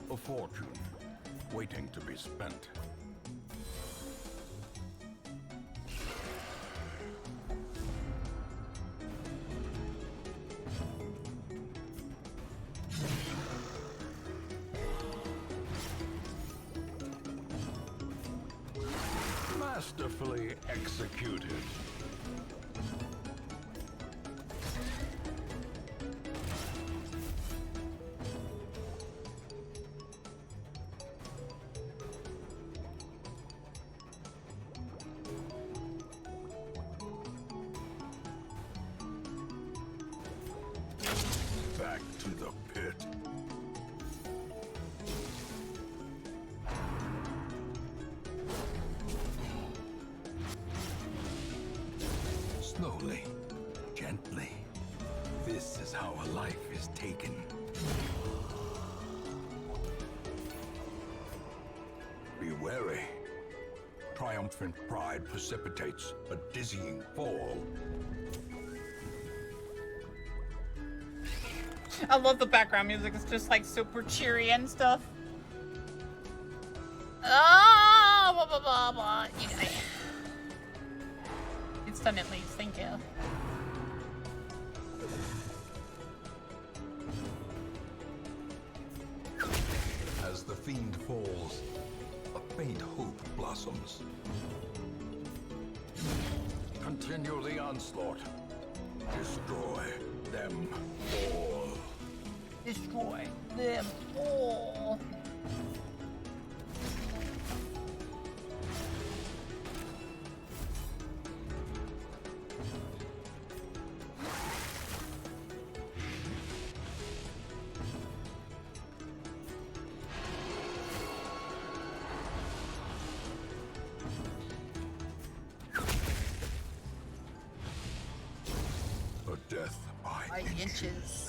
A fortune, waiting to be spent. Masterfully executed. Back to the pit. Slowly, gently. This is how a life is taken. Be wary. Triumphant pride precipitates a dizzying fall. I love the background music. It's just like super cheery and stuff. Oh, blah, blah, blah, blah. You die. It's done at least. Thank you. As the fiend falls, a faint hope blossoms. Continue the onslaught. Destroy them all. Destroy them all. A death by Inches.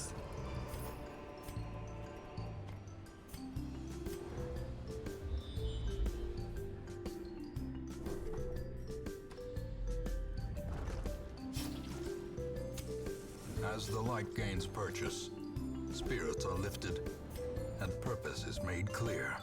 As the light gains purchase, spirits are lifted, and purpose is made clear.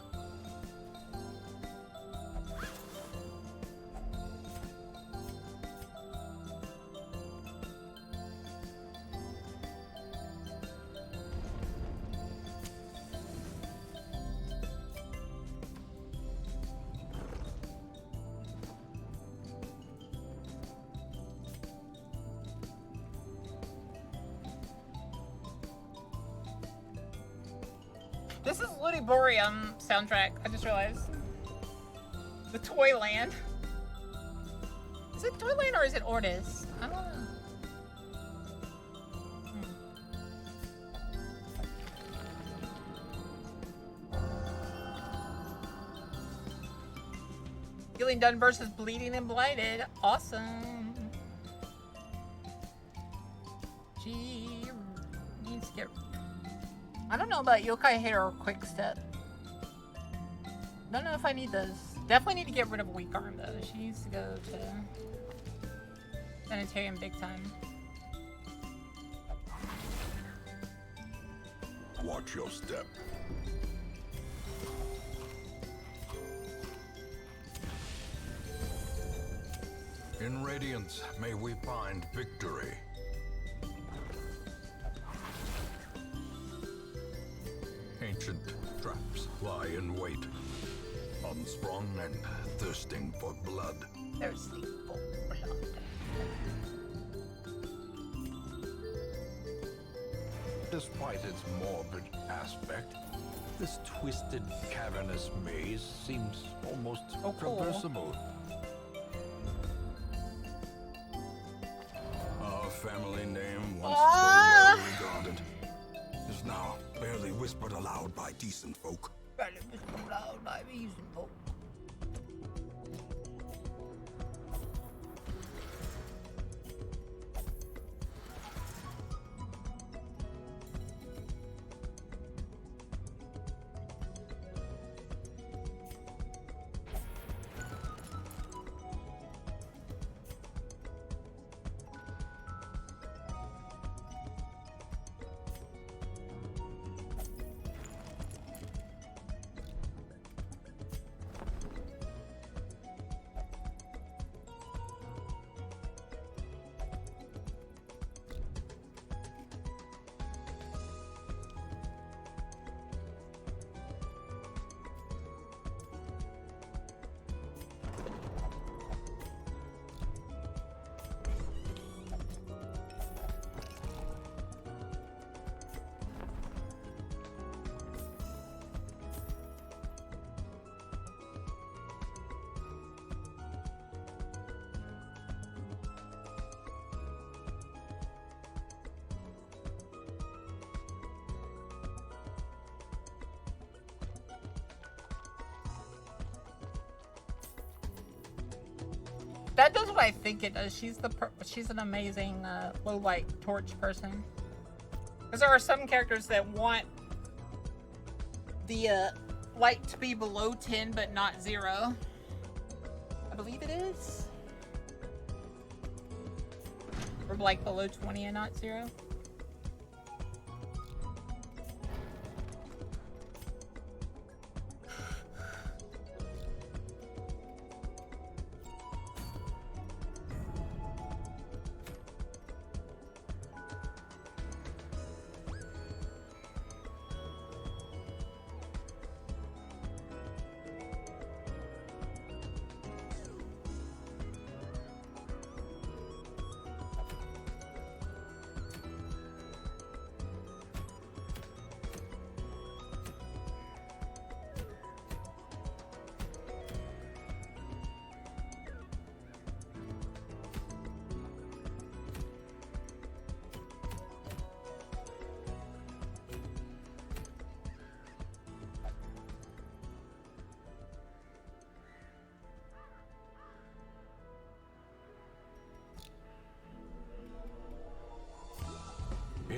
This is Ludiborium soundtrack, I just realized. The Toyland. Is it Toyland or is it Ortis? I don't know. Healing Done versus Bleeding and Blighted. Awesome. Gee, needs to get... I don't know about Yokai Hair or Quick Step. Don't know if I need those. Definitely need to get rid of Weak Arm though. She needs to go to Sanitarium big time. Watch your step. In Radiance, may we find victory. Ancient traps lie in wait, unsprung and thirsting for blood. Thirsty for blood. Despite its morbid aspect, this twisted, cavernous maze seems almost Oh, cool. traversable. Our family name, once so well regarded, is now barely whispered aloud by decent folk. Barely whispered aloud by decent folk. That does what I think it does. She's an amazing low light torch person. Because there are some characters that want the light to be below 10 but not 0. I believe it is. Or like below 20 and not 0.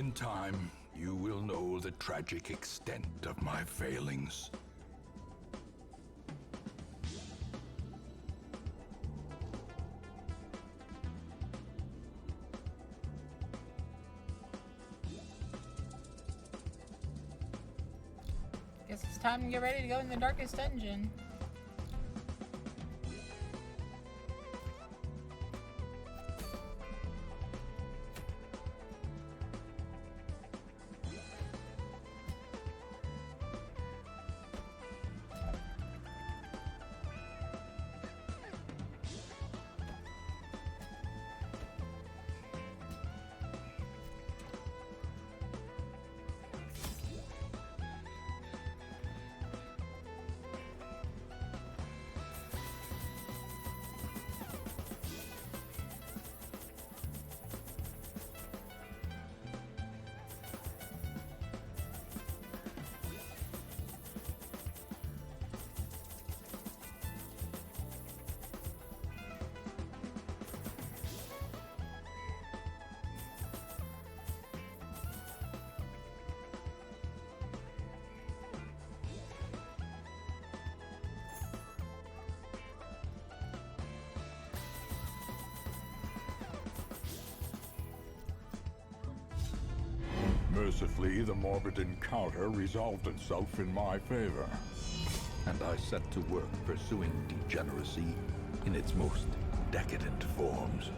In time, you will know the tragic extent of my failings. Guess it's time to get ready to go in the darkest dungeon. Mercifully, the morbid encounter resolved itself in my favor, and I set to work pursuing degeneracy in its most decadent forms.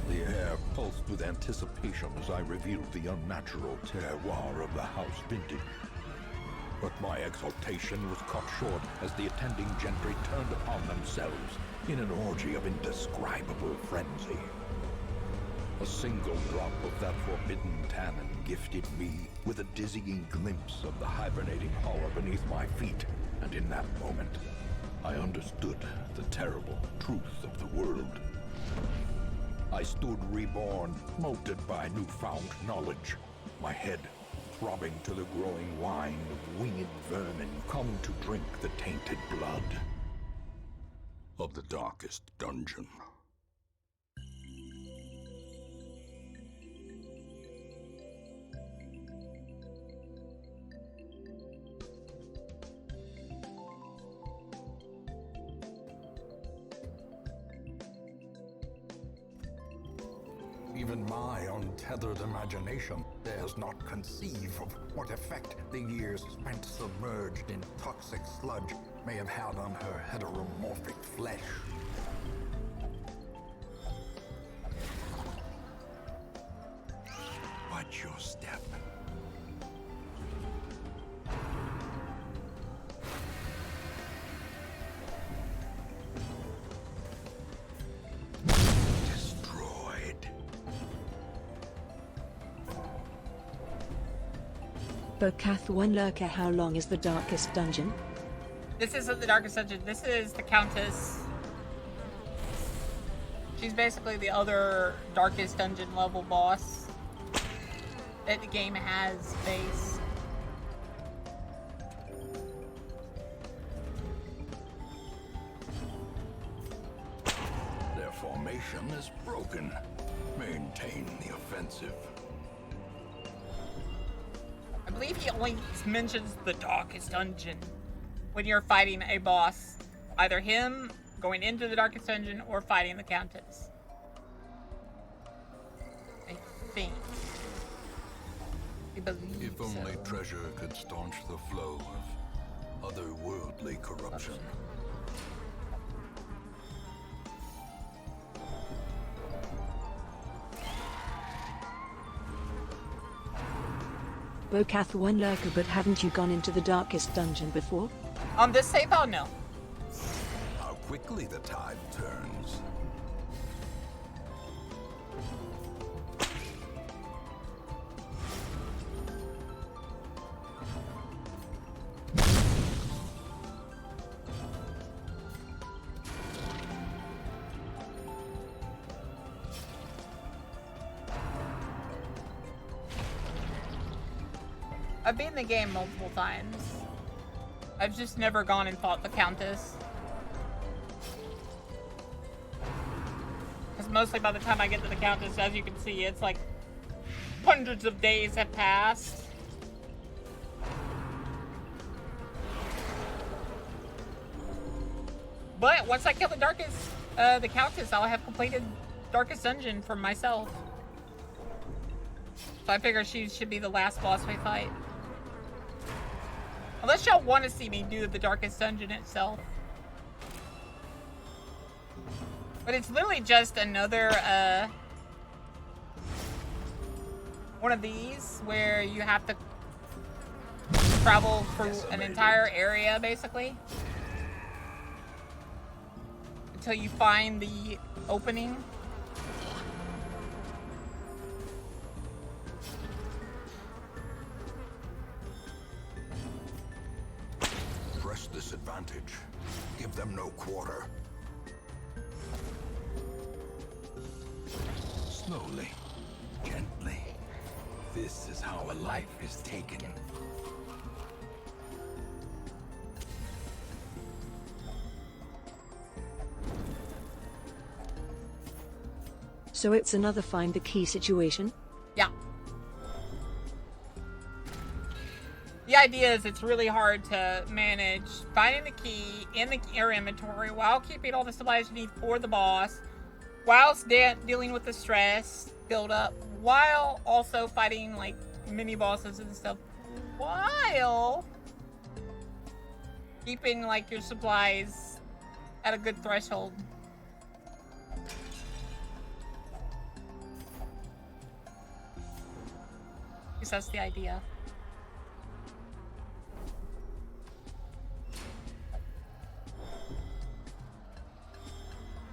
The air pulsed with anticipation as I revealed the unnatural terroir of the House Vintage. But my exultation was cut short as the attending gentry turned upon themselves in an orgy of indescribable frenzy. A single drop of that forbidden tannin gifted me with a dizzying glimpse of the hibernating horror beneath my feet, and in that moment, I understood the terrible truth of the world. I stood reborn, molded by newfound knowledge, my head throbbing to the growing wine of winged vermin come to drink the tainted blood of the darkest dungeon. Even my untethered imagination dares not conceive of what effect the years spent submerged in toxic sludge may have had on her heteromorphic flesh. Watch your step. Bokath One Lurker, how long is the darkest dungeon? This isn't the darkest dungeon. This is the Countess. She's basically the other darkest dungeon level boss that the game has faced. Their formation is broken. Maintain the offensive. I believe he only mentions the darkest dungeon when you're fighting a boss. Either him going into the darkest dungeon or fighting the Countess. I think. I believe If only so. treasure could staunch the flow of otherworldly corruption. Bokath One Lurker, but haven't you gone into the darkest dungeon before? On this save file, no. How quickly the tide turns. I've beaten the game multiple times. I've just never gone and fought the Countess. Because mostly by the time I get to the Countess, as you can see, it's like hundreds of days have passed. But once I kill the the Countess, I'll have completed Darkest Dungeon for myself. So I figure she should be the last boss we fight. Unless y'all want to see me do the Darkest Dungeon itself. But it's literally just another, one of these where you have to travel through an entire area, basically. Until you find the opening. Press this advantage. Give them no quarter. Slowly, gently. This is how a life is taken. So it's another find the key situation? Yeah. The idea is it's really hard to manage finding the key in your inventory while keeping all the supplies you need for the boss, whilst dealing with the stress build up, while also fighting like mini bosses and stuff, while keeping like your supplies at a good threshold. I guess that's the idea.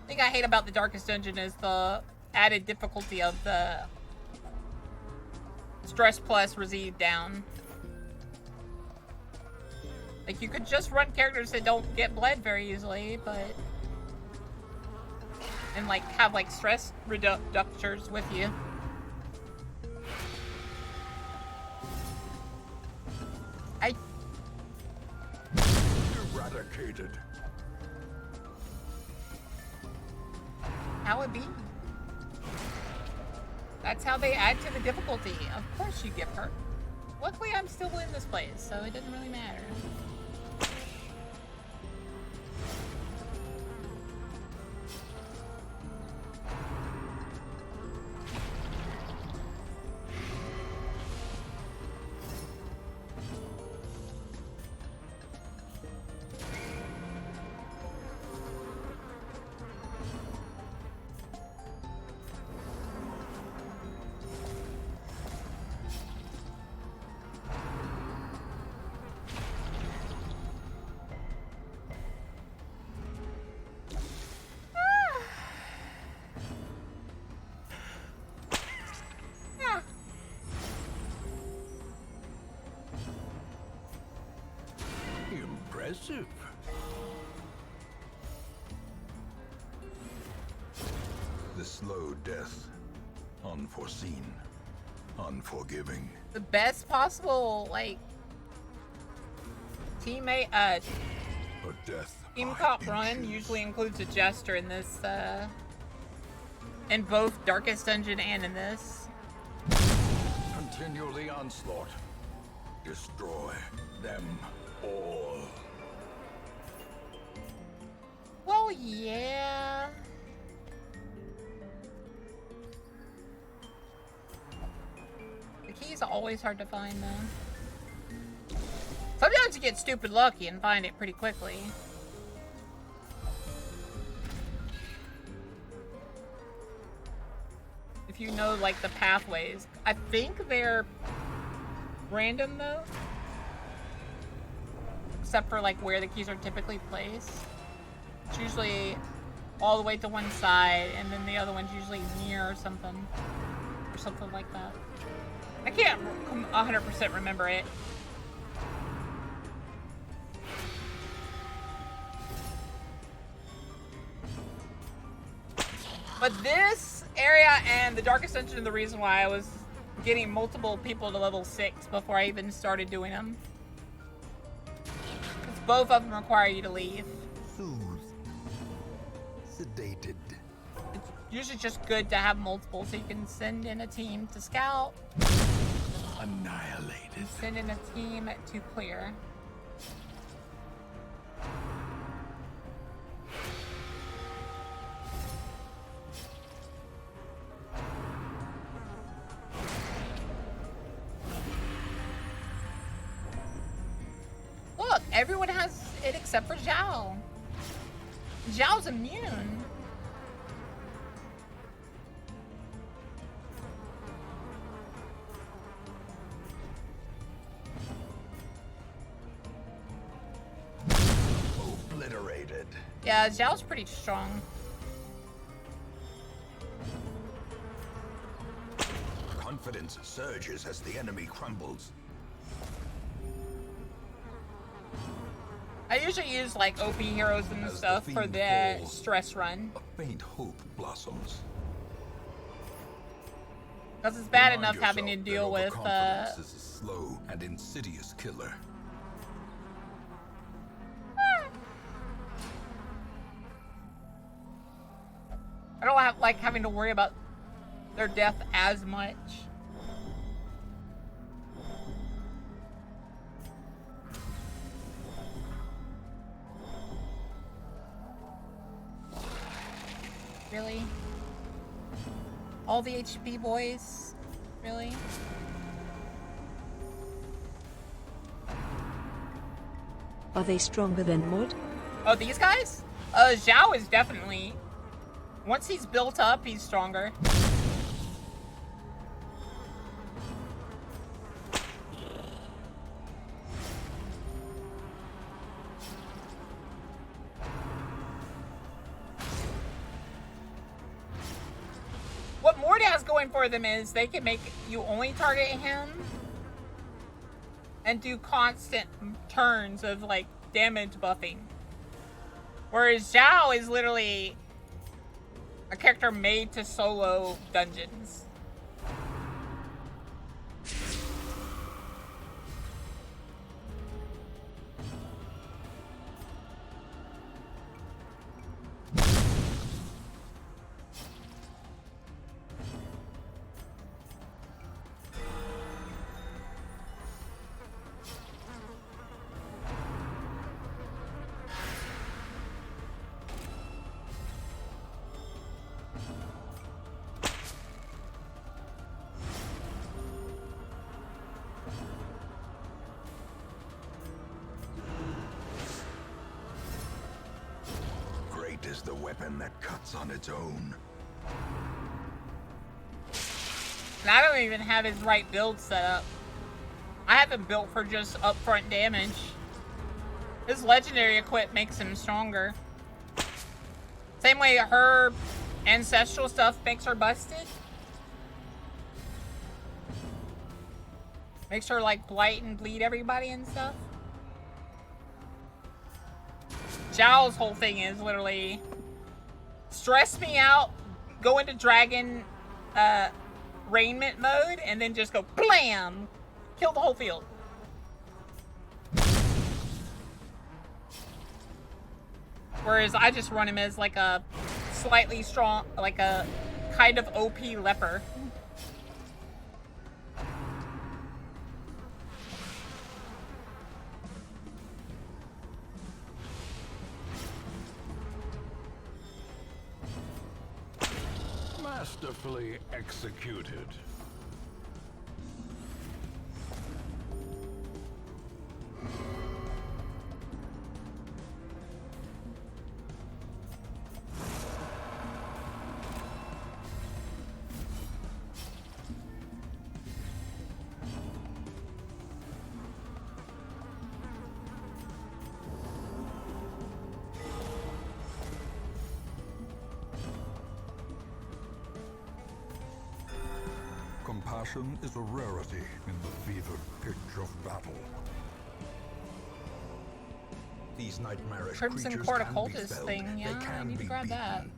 The thing I hate about the Darkest Dungeon is the added difficulty of the stress plus recede down. Like, you could just run characters that don't get bled very easily, but... and, like, have, like, stress reductors with you. Eradicated. How it be? That's how they add to the difficulty. Of course you get hurt. Luckily I'm still in this place, so it doesn't really matter. Impressive. The slow death. Unforeseen. Unforgiving. The best possible, like, teammate, A death. team I cop run choose. usually includes a jester in this, in both Darkest Dungeon and in this. Continue the onslaught. Destroy them all. Well, yeah. The key's always hard to find, though. Sometimes you get stupid lucky and find it pretty quickly. If you know, like, the pathways. I think they're random, though. Except for, like, where the keys are typically placed. It's usually all the way to one side, and then the other one's usually near or something. Or something like that. I can't 100% remember it. But this area and the Darkest Dungeon are the reason why I was getting multiple people to level 6 before I even started doing them. Because both of them require you to leave. Soothed. Sedated. usually just good to have multiple, so you can send in a team to scout, Annihilated. send in a team to clear. Look, everyone has it except for Zhao. Zhao's immune. Obliterated. Yeah, Zhao's pretty strong. Confidence surges as the enemy crumbles. I usually use like OP heroes and As the stuff for fiend the falls, stress run. A faint hope blossoms. Because it's bad Remind enough having to yourself that deal with overconfidence is a slow and insidious killer. I don't have like having to worry about their death as much. Really? All the HP boys? Really? Are they stronger than Mod? Oh, these guys? Zhao is definitely... Once he's built up, he's stronger. What Mord has going for them is they can make you only target him and do constant turns of like damage buffing. Whereas Zhao is literally a character made to solo dungeons. Great is the weapon that cuts on its own. And I don't even have his right build set up. I have him built for just upfront damage. His legendary equip makes him stronger. Same way her ancestral stuff makes her busted. Makes her like blight and bleed everybody and stuff. Zhao's whole thing is literally stress me out, go into dragon raiment mode, and then just go blam! Kill the whole field. Whereas I just run him as like a slightly strong, like a kind of OP leper. Masterfully executed. Compassion is a rarity in the fevered pitch of battle. These nightmarish Crimson creatures Court can be occultist felled. thing, yeah, They I can need to be grab that. beaten.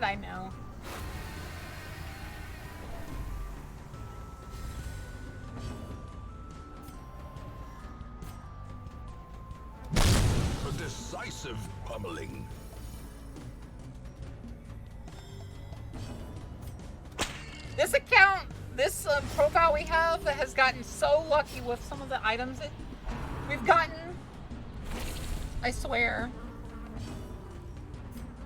did I know? A decisive pummeling. This account, this profile we have has gotten so lucky with some of the items that we've gotten. I swear.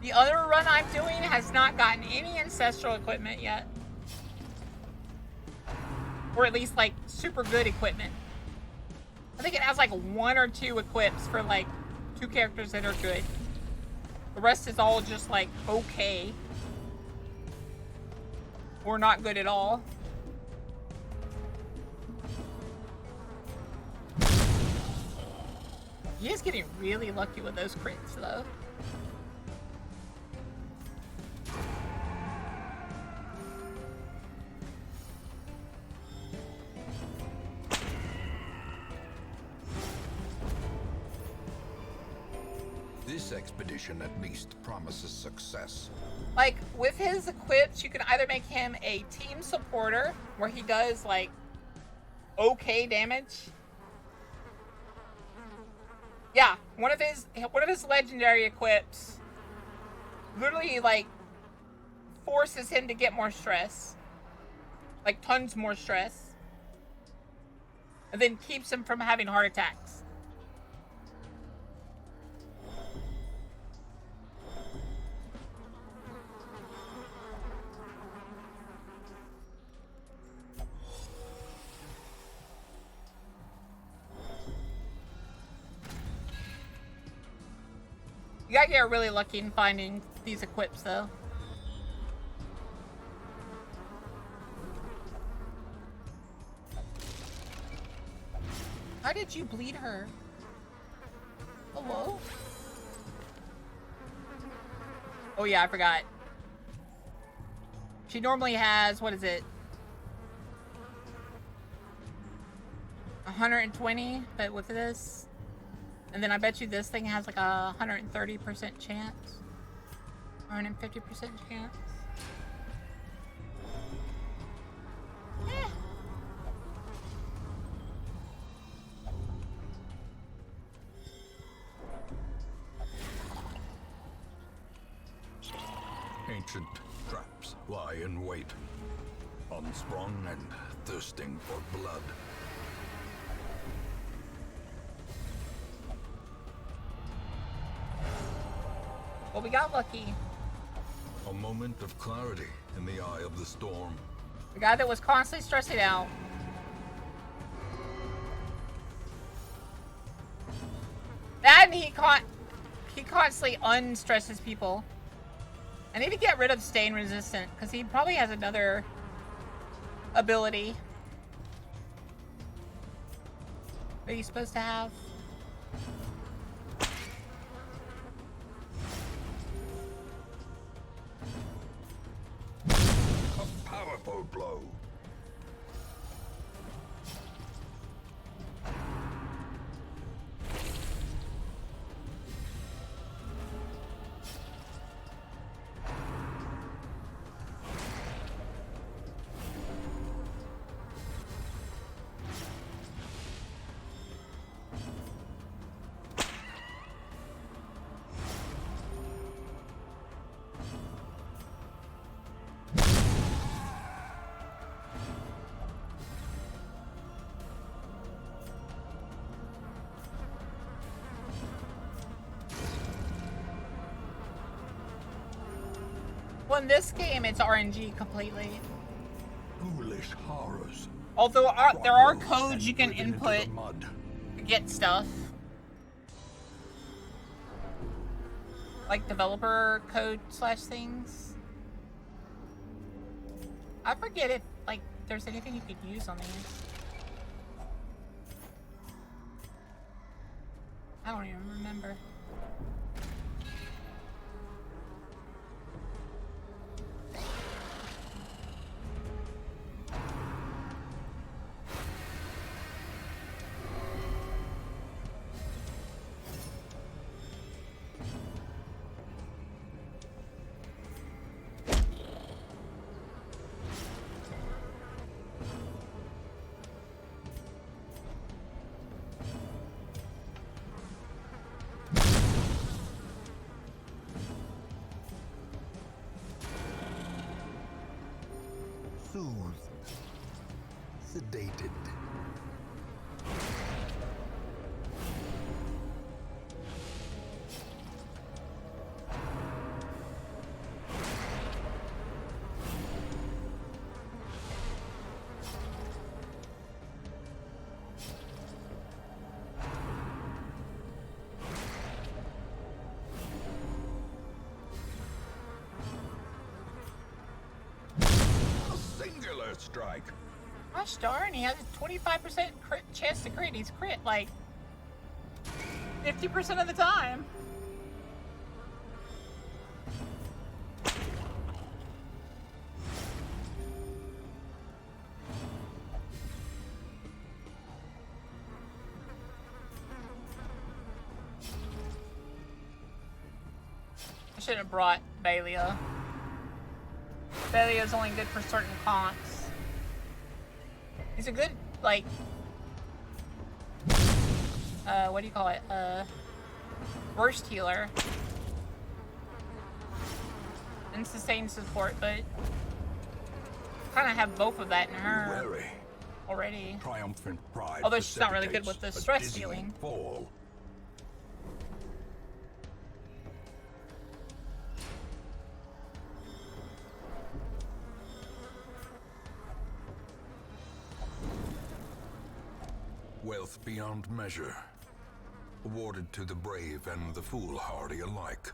The other run I'm doing has not gotten any ancestral equipment yet. Or at least like super good equipment. I think it has like 1 or 2 equips for like 2 characters that are good. The rest is all just like okay. Or not good at all. He is getting really lucky with those crits though. This expedition at least promises success. Like, with his equips, you can either make him a team supporter, where he does, like, okay damage. Yeah, one of his legendary equips literally, like, forces him to get more stress. Like, tons more stress. And then keeps him from having heart attacks. You gotta get really lucky in finding these equips, though. How did you bleed her? Hello? Oh yeah, I forgot. She normally has, what is it? 120, but with this... And then I bet you this thing has like a 130% chance. 150% chance. Eh. Ancient traps lie in wait, unsprung and thirsting for blood. Well, we got lucky. A moment of clarity in the eye of the storm. The guy that was constantly stressing out. And he constantly unstresses people. I need to get rid of stain resistant, because he probably has another ability that he's supposed to have. A powerful blow. Well, in this game, it's RNG completely. Ghoulish horrors. Although there are Rot codes you can driven into input the mud. to get stuff. Like developer code / things. I forget if, like, there's anything you could use on these. I don't even remember. sedated. Singular strike. Gosh darn, he has a 25% crit chance to crit. He's crit like 50% of the time. I should have brought Balia. Balia is only good for certain comps. He's a good, like, what do you call it? Burst healer. And sustain support, but kind of have both of that in her Wary. already. Triumphant pride. Although she's not really good with the precipitates a stress dizzying healing. Fall. Wealth beyond measure, awarded to the brave and the foolhardy alike.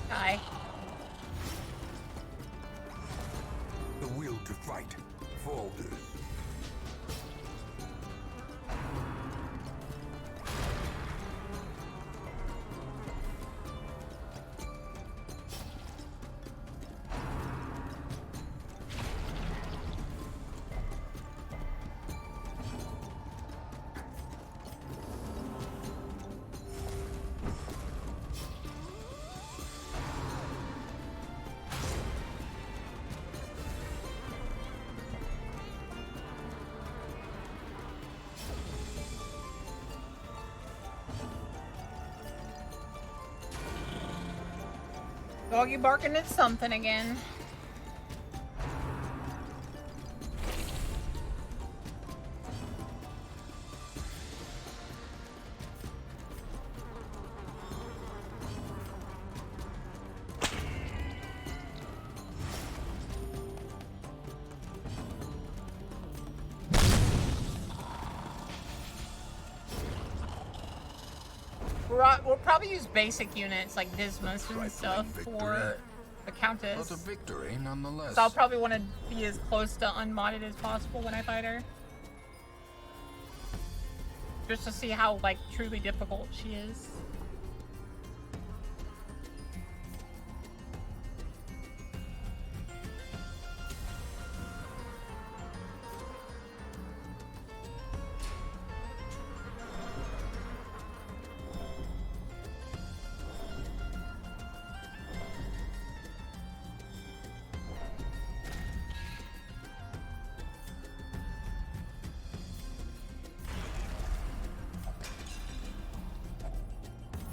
Hi. The will to fight falters. Doggy barking at something again. We'll probably use basic units like Dismas and stuff for the Countess. But a victory nonetheless. So I'll probably want to be as close to unmodded as possible when I fight her. Just to see how, like, truly difficult she is.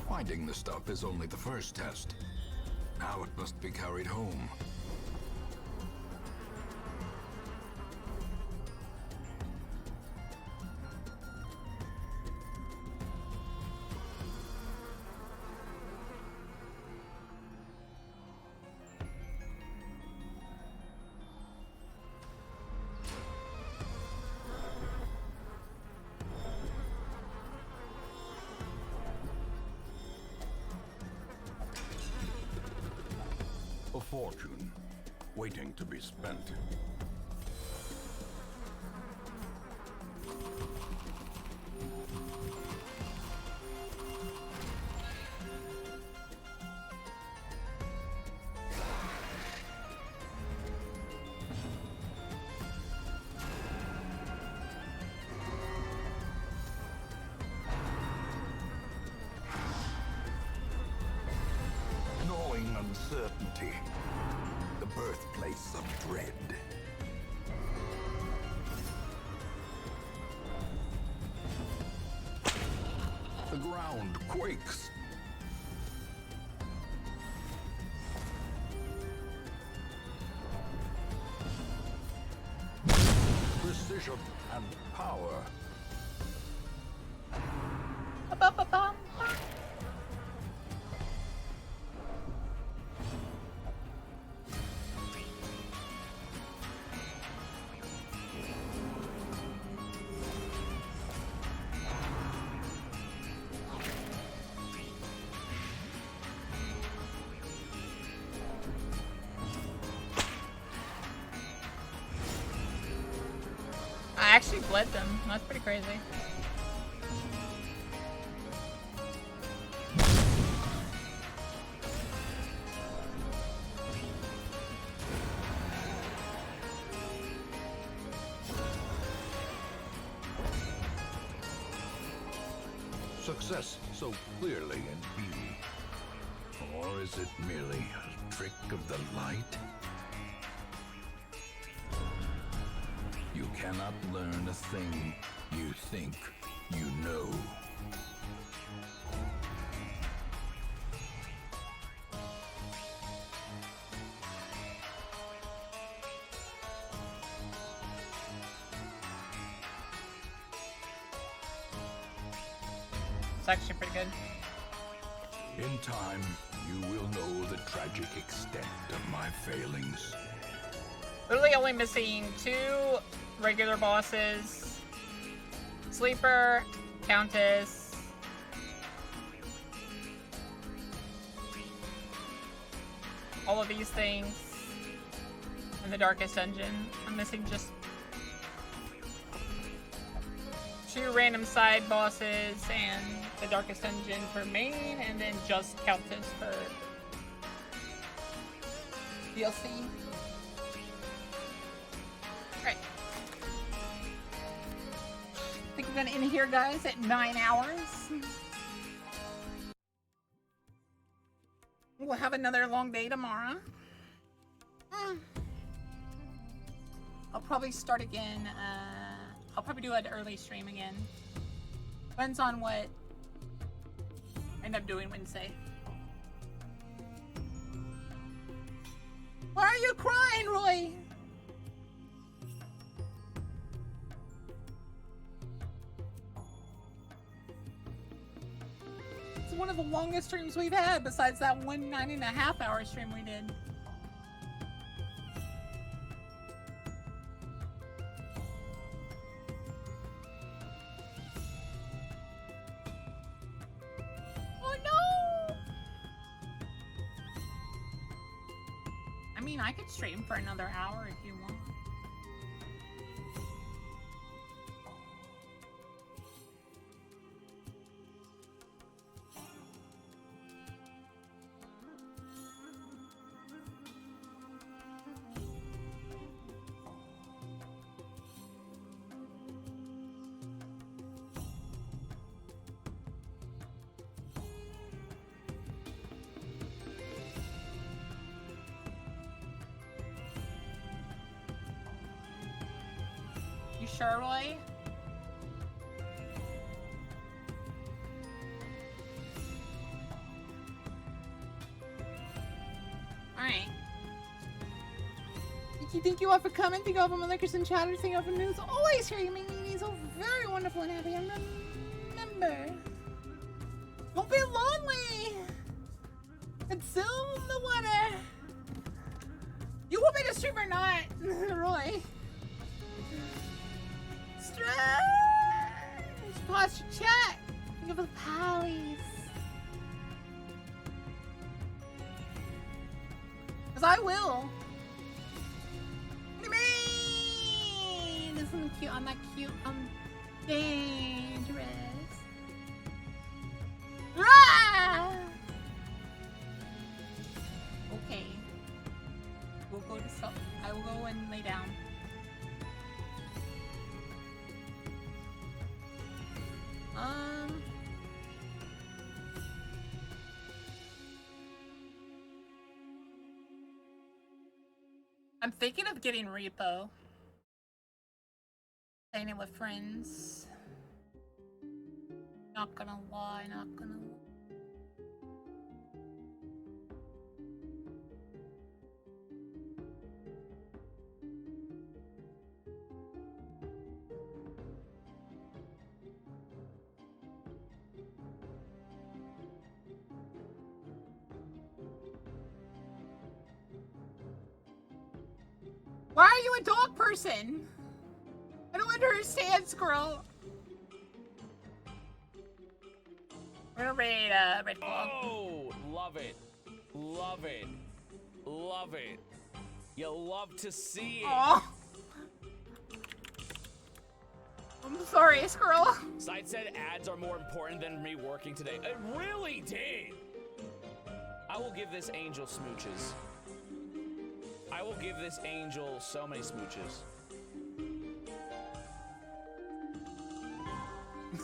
Finding the stuff is only the first test. Now it must be carried home. fortune, waiting to be spent. Gnawing uncertainty, the birthplace of dread. The ground quakes. Precision and power. Ba-ba-ba-bum. I actually bled them. That's pretty crazy. Success so clearly in beauty. Or is it merely a trick of the light? You cannot learn a thing you think you know. It's actually pretty good. In time, you will know the tragic extent of my failings. Literally only missing 2 regular bosses. Sleeper, Countess. All of these things. In the Darkest Dungeon. I'm missing just 2 random side bosses and the Darkest Dungeon for main, and then just Countess for DLC. Alright. I think we're gonna end here, guys, at 9 hours. We'll have another long day tomorrow. I'll probably start again. I'll probably do an early stream again. Depends on what I end up doing Wednesday. Why are you crying, Roy? It's one of the longest streams we've had, besides that 1 9.5-hour stream we did. Oh no! I mean, I could stream for another hour if you want. You sure, Roy? Alright. Thank you all for coming. Thank you all for my lickers and chatters. Thank you all for news. Always here. You make me so very wonderful and happy. And remember, don't be lonely. It's still the water. You want me to stream or not, Roy? Pause your chat. Think of the pallies. Because I will. What do you mean? Isn't cute? I'm not cute. I'm dangerous. Ah! Okay. We'll go to sleep. I will go and lay down. I'm thinking of getting Repo. Playing it with friends. Not gonna lie, not gonna lie. Why are you a dog person? I don't understand, Squirrel. We're gonna raid Red Claw. Oh, love it. Love it. Love it. You love to see it. Aw. I'm sorry, Squirrel. Side said ads are more important than me working today. It really did. I will give this angel smooches. I will give this angel so many smooches.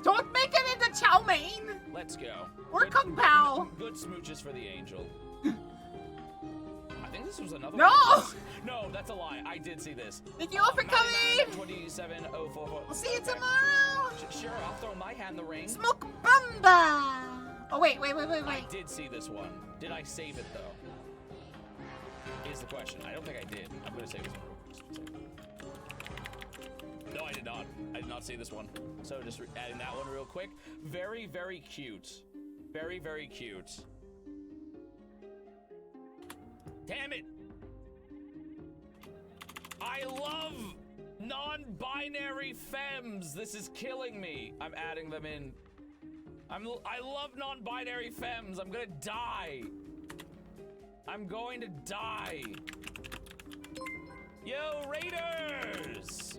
Don't make it into chow mein Let's go. or kung pao. Good smooches for the angel. I think this was another No! one. No, that's a lie. I did see this. Thank you all for coming. 27044. We'll see you tomorrow. Sure, I'll throw my hand in the ring. Smoke Bumba. Oh, wait. I did see this one. Did I save it, though? Is the question. I don't think I did. I'm gonna save this one. No, I did not. I did not see this one. So just adding that one real quick. Very, very cute. Very, very cute. Damn it! I love non-binary femmes. This is killing me. I'm adding them in. I love non-binary femmes. I'm gonna die. I'm going to die. Yo, Raiders!